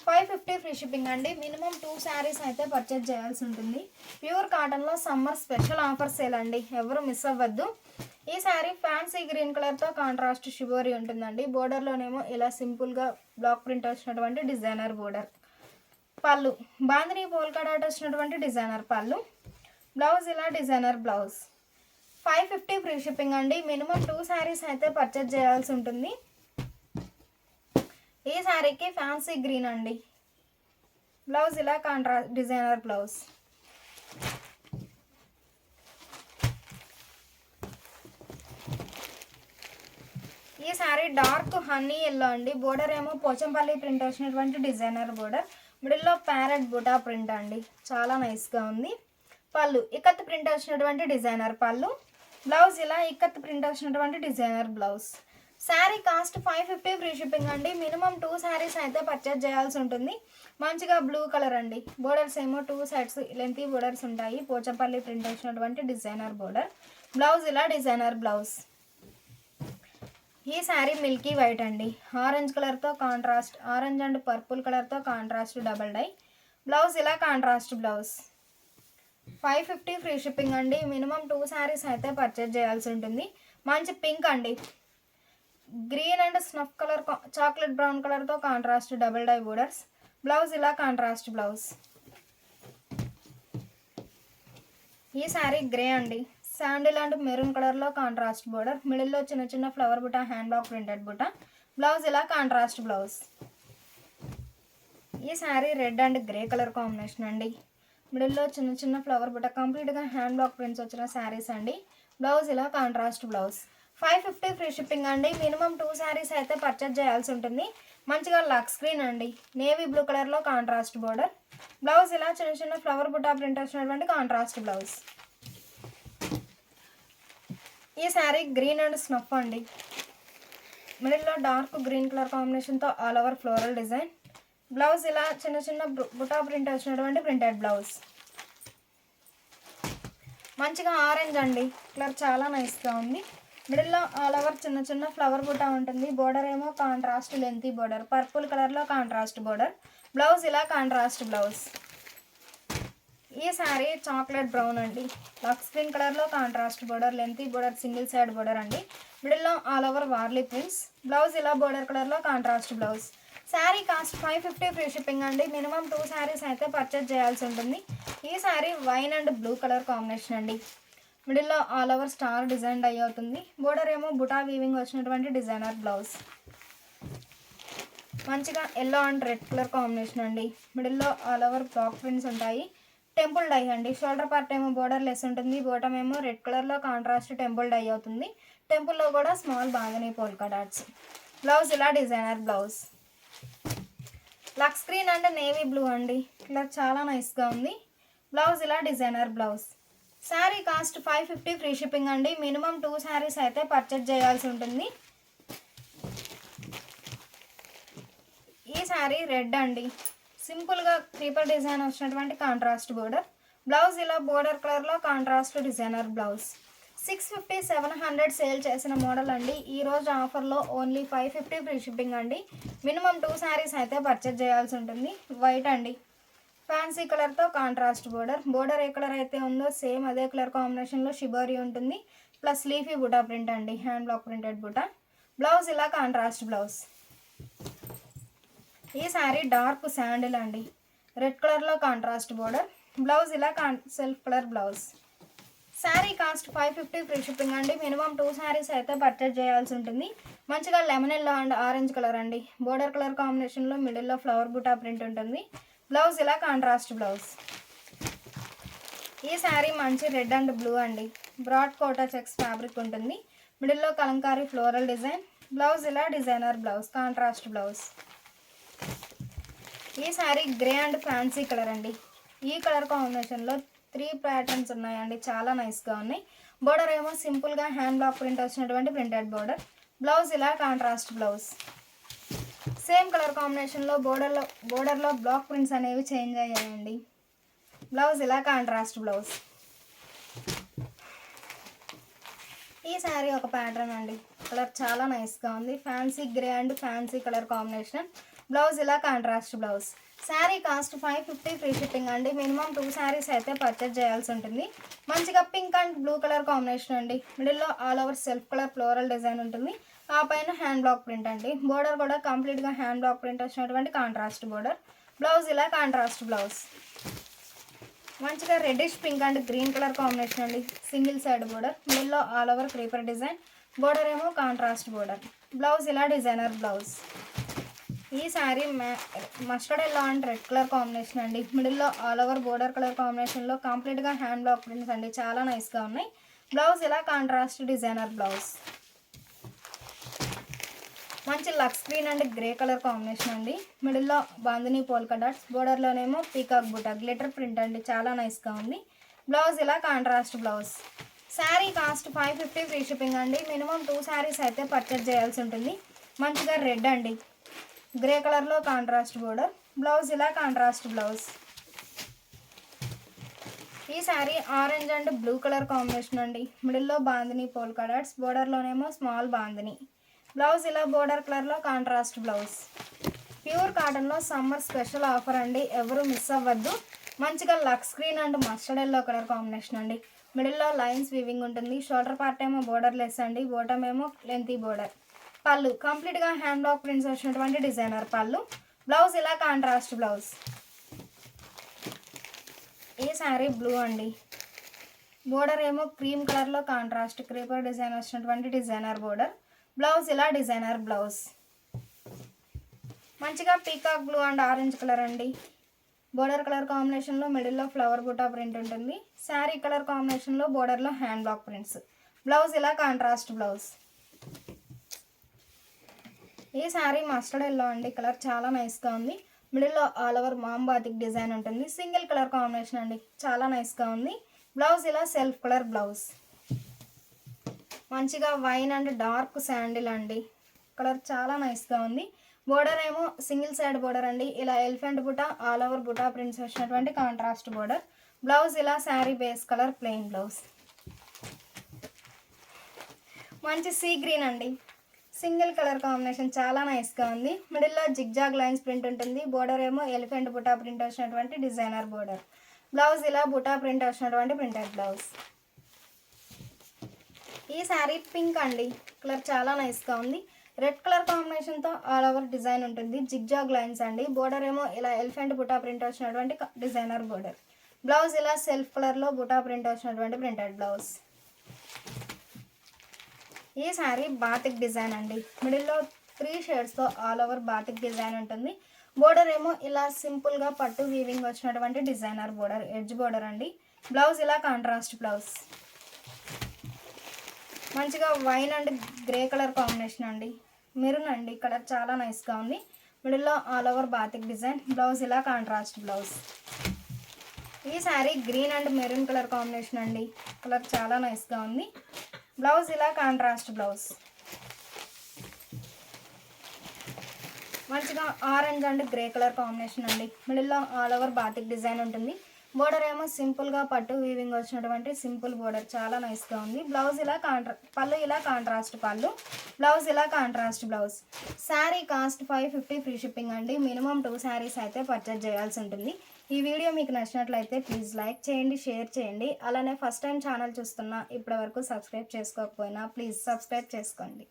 550 ఫ్రీ షిప్పింగ్ అండి. మినిమం 2 శారీస్ అయితే పర్చేజ్ చేయాల్సి ఉంటుంది. ప్యూర్ కాటన్లో సమ్మర్ స్పెషల్ ఆఫర్ సేల్ అండి, ఎవరు మిస్ అవ్వద్దు. ఈ శారీ ఫ్యాన్సీ గ్రీన్ కలర్తో కాంట్రాస్ట్ షిబోరీ ఉంటుందండి. బోర్డర్లోనేమో ఇలా సింపుల్గా బ్లాక్ ప్రింట్ వచ్చినటువంటి డిజైనర్ బోర్డర్. పళ్ళు బాందిని పోల్కా డాట్ వచ్చినటువంటి డిజైనర్ పళ్ళు. బ్లౌజ్ ఇలా డిజైనర్ బ్లౌజ్. 550 ఫ్రీ షిప్పింగ్ అండి. మినిమం 2 శారీస్ అయితే పర్చేజ్ చేయాల్సి ఉంటుంది. ఈ శారీకి ఫ్యాన్సీ గ్రీన్ అండి. బ్లౌజ్ ఇలా కాంట్రాస్ట్ డిజైనర్ బ్లౌజ్. ఈ శారీ డార్క్ హనీ ఎల్లో అండి. బోర్డర్ ఏమో పోచంపల్లి ప్రింట్ వచ్చినటువంటి డిజైనర్ బోర్డర్. మిడిల్లో ప్యారెట్ బుటా ప్రింట్ అండి, చాలా నైస్గా ఉంది. పళ్ళు ఇక్కత్ ప్రింట్ వచ్చినటువంటి డిజైనర్ పళ్ళు. బ్లౌజ్ ఇలా ఇక్కత్ ప్రింట్ వచ్చినటువంటి designer blouse. Sari cost 550 free shipping అండి. మినిమం 2 శారీస్ అయితే పర్చేజ్ చేయాల్సి ఉంటుంది. మంచిగా బ్లూ కలర్ అండి. బోర్డర్స్ ఏమో 2 సైడ్స్ లెంతీ బోర్డర్స్ ఉంటాయి. పోచంపల్లి ప్రింట్ వచ్చినటువంటి డిజైనర్ బోర్డర్. బ్లౌజ్ ఇలా డిజైనర్ బ్లౌజ్. ఈ శారీ మిల్కీ వైట్ అండి. ఆరెంజ్ కలర్తో కాంట్రాస్ట్, ఆరెంజ్ అండ్ పర్పుల్ కలర్తో కాంట్రాస్ట్ డబల్ డై. బ్లౌజ్ ఇలా కాంట్రాస్ట్ బ్లౌజ్. 550 ఫ్రీ షిప్పింగ్ అండి. మినిమం 2 శారీస్ అయితే పర్చేజ్ చేయాల్సి ఉంటుంది. మంచి పింక్ అండి. Green and snuff colour chocolate brown కలర్తో contrast double dye borders. Blouse ఇలా కాంట్రాస్ట్ బ్లౌజ్. ఈ శారీ గ్రే అండి. శాండిల్ అండ్ మెరూన్ కలర్లో కాంట్రాస్ట్ బోర్డర్. మిడిల్లో చిన్న చిన్న flower buta, hand block printed buta. Blouse ఇలా కాంట్రాస్ట్ బ్లౌజ్. ఈ sari red and grey colour combination అండి. మిడిల్లో చిన్న చిన్న ఫ్లవర్ బుటా, కంప్లీట్గా హ్యాండ్ బ్లాక్ ప్రింట్స్ వచ్చిన శారీస్ అండి. బ్లౌజ్ ఇలా కాంట్రాస్ట్ బ్లౌజ్. 550 ఫ్రీ షిప్పింగ్ అండి. మినిమం 2 శారీస్ అయితే పర్చేజ్ చేయాల్సి ఉంటుంది. మంచిగా లక్స్ స్క్రీన్ అండి. నేవీ బ్లూ కలర్లో కాంట్రాస్ట్ బోర్డర్. బ్లౌజ్ ఇలా చిన్న చిన్న ఫ్లవర్ బుటా ప్రింట్ వచ్చినటువంటి కాంట్రాస్ట్ బ్లౌజ్. ఈ శారీ గ్రీన్ అండ్ స్నఫ్ అండి. మిడిల్లో డార్క్ గ్రీన్ కలర్ కాంబినేషన్తో all over floral design. Blouse ఇలా చిన్న చిన్న బుటా ప్రింట్ వచ్చినటువంటి ప్రింటెడ్ బ్లౌజ్. మంచిగా ఆరెంజ్ అండి. కలర్ చాలా నైస్గా ఉంది. మిడిల్లో ఆల్ ఓవర్ చిన్న చిన్న ఫ్లవర్ బుటా ఉంటుంది. బోర్డర్ ఏమో కాంట్రాస్ట్ లెంతీ బోర్డర్, పర్పుల్ కలర్లో కాంట్రాస్ట్ బోర్డర్. బ్లౌజ్ ఇలా కాంట్రాస్ట్ బ్లౌజ్. ఈ శారీ చాక్లెట్ బ్రౌన్ అండి. లక్స్ స్క్రీన్ కలర్లో contrast border, lengthy border, single side border అండి. మిడిల్లో all over Warli prints. Blouse ఇలా బోర్డర్ కలర్లో contrast blouse. Sari cost 550 free shipping అండి. మినిమం 2 శారీస్ అయితే పర్చేజ్ చేయాల్సి ఉంటుంది. ఈ sari wine and blue colour combination అండి. మిడిల్లో all over star design dye అవుతుంది. బోర్డర్ ఏమో బుటా వీవింగ్ వచ్చినటువంటి డిజైనర్ బ్లౌజ్. మంచిగా yellow and red colour combination అండి. మిడిల్లో ఆల్ ఓవర్ బ్లాక్ ప్రింట్స్ ఉంటాయి. టెంపుల్ డై అండి. షోల్డర్ పార్ట్ ఏమో బోర్డర్ లెస్ ఉంటుంది. బాటమ్ ఏమో రెడ్ కలర్లో కాంట్రాస్ట్ టెంపుల్ డై అవుతుంది. టెంపుల్లో కూడా small bandhani polka dots. Blouse ఇలా designer blouse. Lux green and navy blue అండి. కలర్ చాలా నైస్గా ఉంది. బ్లౌజ్ ఇలా designer blouse. Sari cost 550 free shipping అండి. మినిమం 2 శారీస్ అయితే పర్చేజ్ చేయాల్సి ఉంటుంది. ఈ శారీ రెడ్ అండి. సింపుల్గా క్రీపర్ డిజైన్ వచ్చినటువంటి కాంట్రాస్ట్ బోర్డర్. బ్లౌజ్ ఇలా బోర్డర్ కలర్లో కాంట్రాస్ట్ డిజైనర్ బ్లౌజ్. 650, 700 సేల్ చేసిన మోడల్ అండి. ఈరోజు ఆఫర్లో ఓన్లీ 550 ఫ్రీ షిప్పింగ్ అండి. మినిమం 2 శారీస్ అయితే పర్చేజ్ చేయాల్సి ఉంటుంది. వైట్ అండి. ఫ్యాన్సీ కలర్తో కాంట్రాస్ట్ బోర్డర్. బోర్డర్ ఏ కలర్ అయితే ఉందో సేమ్ అదే కలర్ కాంబినేషన్లో షిబోరీ ఉంటుంది. ప్లస్ లీఫీ బుటా ప్రింట్ అండి, hand block printed buta. Blouse ఇలా కాంట్రాస్ట్ బ్లౌజ్. ఈ శారీ డార్క్ శాండిల్ అండి. రెడ్ కలర్లో కాంట్రాస్ట్ బోర్డర్. బ్లౌజ్ ఇలా self colour blouse. Sari cost 550 free shipping అండి. మినిమం 2 శారీస్ అయితే పర్చేజ్ చేయాల్సి ఉంటుంది. మంచిగా lemon yellow and orange colour అండి. బోర్డర్ కలర్ కాంబినేషన్లో మిడిల్లో ఫ్లవర్ బుటా ప్రింట్ ఉంటుంది. బ్లౌజ్ ఇలా కాంట్రాస్ట్ బ్లౌజ్. ఈ శారీ మంచి రెడ్ అండ్ బ్లూ అండి. బ్రాడ్ కోటా చెక్స్ ఫ్యాబ్రిక్ ఉంటుంది. మిడిల్లో కలంకారీ ఫ్లోరల్ డిజైన్. బ్లౌజ్ ఇలా డిజైనర్ బ్లౌజ్, కాంట్రాస్ట్ బ్లౌజ్. ఈ sari grey and fancy colour అండి. ఈ కలర్ కాంబినేషన్లో 3 ప్యాటర్న్స్ ఉన్నాయండి, చాలా నైస్గా ఉన్నాయి. బోర్డర్ ఏమో సింపుల్గా హ్యాండ్ బ్లాక్ ప్రింట్ వచ్చినటువంటి ప్రింటెడ్ బోర్డర్. బ్లౌజ్ ఇలా కాంట్రాస్ట్ బ్లౌజ్. సేమ్ కలర్ కాంబినేషన్లో బోర్డర్లో బ్లాక్ ప్రింట్స్ అనేవి చేంజ్ అయ్యాయండి. బ్లౌజ్ ఇలా కాంట్రాస్ట్ బ్లౌజ్. ఈ శారీ ఒక ప్యాటర్న్ అండి. కలర్ చాలా నైస్గా ఉంది. Fancy grey and fancy colour combination. Blouse ఇలా contrast blouse. Sari cost 550 free shipping అండి. మినిమం 2 శారీస్ అయితే పర్చేజ్ చేయాల్సి ఉంటుంది. మంచిగా pink and blue colour combination అండి. మిడిల్లో all over self colour floral design ఉంటుంది. ఆ పైన హ్యాండ్ బ్లాక్ ప్రింట్ అండి. బోర్డర్ కూడా కంప్లీట్గా హ్యాండ్ బ్లాక్ ప్రింట్ వచ్చినటువంటి కాంట్రాస్ట్ బోర్డర్. బ్లౌజ్ ఇలా కాంట్రాస్ట్ బ్లౌజ్. మంచిగా reddish pink and green colour combination అండి. Single side border. మిడిల్లో all over creeper design. Border ఏమో కాంట్రాస్ట్ బోర్డర్. బ్లౌజ్ ఇలా డిజైనర్ బ్లౌజ్. ఈ sari mustard yellow and red colour combination అండి. మిడిల్లో ఆల్ ఓవర్ బోర్డర్ కలర్ కాంబినేషన్లో కంప్లీట్గా హ్యాండ్ బ్లాక్ ప్రింట్స్ అండి. చాలా నైస్గా ఉన్నాయి. బ్లౌజ్ ఇలా కాంట్రాస్ట్ డిజైనర్ బ్లౌజ్. మంచి lux green and grey colour combination అండి. మిడిల్లో బాందిని పోల్కా డాట్స్. బోర్డర్లోనేమో పీకాక్ బుటా గ్లిటర్ ప్రింట్ అండి. చాలా నైస్గా ఉంది. బ్లౌజ్ ఇలా contrast blouse. Sari cost 550 free shipping అండి. మినిమం 2 శారీస్ అయితే పర్చేజ్ చేయాల్సి ఉంటుంది. మంచిగా రెడ్ అండి, గ్రే కలర్లో కాంట్రాస్ట్ బోర్డర్. బ్లౌజ్ ఇలా కాంట్రాస్ట్ బ్లౌజ్. ఈ sari orange and blue colour combination అండి. మిడిల్లో బాందిని పోల్కా డాట్స్. బోర్డర్లోనేమో స్మాల్ బాందిని. బ్లౌజ్ ఇలా బోర్డర్ కలర్లో కాంట్రాస్ట్ బ్లౌజ్. ప్యూర్ కాటన్లో సమ్మర్ స్పెషల్ ఆఫర్ అండి. ఎవరు మిస్ అవ్వద్దు. మంచిగా lux green and mustard yellow colour combination అండి. మిడిల్లో లైన్స్ వీవింగ్ ఉంటుంది. షోల్డర్ పార్ట్ ఏమో బోర్డర్ లెస్ అండి. బాటమ్ ఏమో లెంతీ బోర్డర్. పళ్ళు కంప్లీట్గా హ్యాండ్ బ్లాక్ ప్రింట్స్ వచ్చినటువంటి డిజైనర్ పళ్ళు. బ్లౌజ్ ఇలా కాంట్రాస్ట్ బ్లౌజ్. ఈ శారీ బ్లూ అండి. బోర్డర్ ఏమో క్రీమ్ కలర్లో కాంట్రాస్ట్ క్రీపర్ డిజైన్ వచ్చినటువంటి డిజైనర్ బోర్డర్. బ్లౌజ్ ఇలా డిజైనర్ బ్లౌజ్. మంచిగా peacock blue and orange colour అండి. బోర్డర్ కలర్ కాంబినేషన్లో మిడిల్లో ఫ్లవర్ బుటా ప్రింట్ ఉంటుంది. శారీ కలర్ కాంబినేషన్లో బోర్డర్లో హ్యాండ్ బ్లాక్ ప్రింట్స్. బ్లౌజ్ ఇలా కాంట్రాస్ట్ బ్లౌజ్. ఈ శారీ మస్టర్డ్ ఎల్లో అండి. కలర్ చాలా నైస్గా ఉంది. మిడిల్లో ఆల్ ఓవర్ మాంబాతిక్ డిజైన్ ఉంటుంది. సింగిల్ కలర్ కాంబినేషన్ అండి. చాలా నైస్గా ఉంది. బ్లౌజ్ ఇలా సెల్ఫ్ కలర్ బ్లౌజ్. మంచిగా వైన్ అండ్ డార్క్ శాండిల్ అండి. కలర్ చాలా నైస్గా ఉంది. బోర్డర్ ఏమో సింగిల్ సైడ్ బోర్డర్ అండి. ఇలా elephant buta all over buta prints వచ్చినటువంటి కాంట్రాస్ట్ బోర్డర్. బ్లౌజ్ ఇలా sari base colour plain blouse. మంచి సీ గ్రీన్ అండి. సింగిల్ కలర్ కాంబినేషన్ చాలా నైస్గా ఉంది. మిడిల్లో జిగ్జాగ్ లైన్స్ ప్రింట్ ఉంటుంది. బోర్డర్ ఏమో ఎలిఫెంట్ బుటా ప్రింట్ వచ్చినటువంటి డిజైనర్ బోర్డర్. బ్లౌజ్ ఇలా బుటా ప్రింట్ వచ్చినటువంటి ప్రింటెడ్ బ్లౌజ్. ఈ శారీ పింక్ అండి. కలర్ చాలా నైస్గా ఉంది. రెడ్ కలర్ కాంబినేషన్తో ఆల్ ఓవర్ డిజైన్ ఉంటుంది. జిగ్జాగ్ లైన్స్ అండి. బోర్డర్ ఏమో ఇలా ఎలిఫెంట్ బుటా ప్రింట్ వచ్చినటువంటి డిజైనర్ బోర్డర్. బ్లౌజ్ ఇలా సెల్ఫ్ కలర్లో బుటా ప్రింట్ వచ్చినటువంటి ప్రింటెడ్ బ్లౌజ్. ఈ శారీ బాతిక్ డిజైన్ అండి. మిడిల్లో 3 షేడ్స్తో ఆల్ ఓవర్ బాతిక్ డిజైన్ ఉంటుంది. బోర్డర్ ఏమో ఇలా సింపుల్గా పట్టు వీవింగ్ వచ్చినటువంటి డిజైనర్ బోర్డర్ ఎడ్జ్ బోర్డర్ అండి. బ్లౌజ్ ఇలా కాంట్రాస్ట్ బ్లౌజ్. మంచిగా wine and grey colour combination అండి. మెరూన్ అండి. కలర్ చాలా నైస్గా ఉంది. మిడిల్లో all over batik design. Blouse ఇలా కాంట్రాస్ట్ బ్లౌజ్. ఈ sari green and maroon colour combination అండి. కలర్ చాలా నైస్గా ఉంది. బ్లౌజ్ ఇలా కాంట్రాస్ట్ బ్లౌజ్. మంచిగా orange and grey colour combination అండి. మిడిల్లో ఆల్ ఓవర్ బాతిక్ డిజైన్ ఉంటుంది. బోర్డర్ ఏమో సింపుల్గా పట్టు వీవింగ్ వచ్చినటువంటి సింపుల్ బోర్డర్ చాలా నైస్గా ఉంది. బ్లౌజ్ ఇలా పళ్ళు ఇలా కాంట్రాస్ట్ పళ్ళు. బ్లౌజ్ ఇలా contrast blouse. Sari cost 550 free shipping అండి. మినిమం 2 శారీస్ అయితే పర్చేజ్ చేయాల్సి ఉంటుంది. ఈ వీడియో మీకు నచ్చినట్లయితే ప్లీజ్ లైక్ చేయండి, షేర్ చేయండి. అలానే ఫస్ట్ టైం ఛానల్ చూస్తున్నా ఇప్పటివరకు సబ్స్క్రైబ్ చేసుకోకపోయినా ప్లీజ్ సబ్స్క్రైబ్ చేసుకోండి.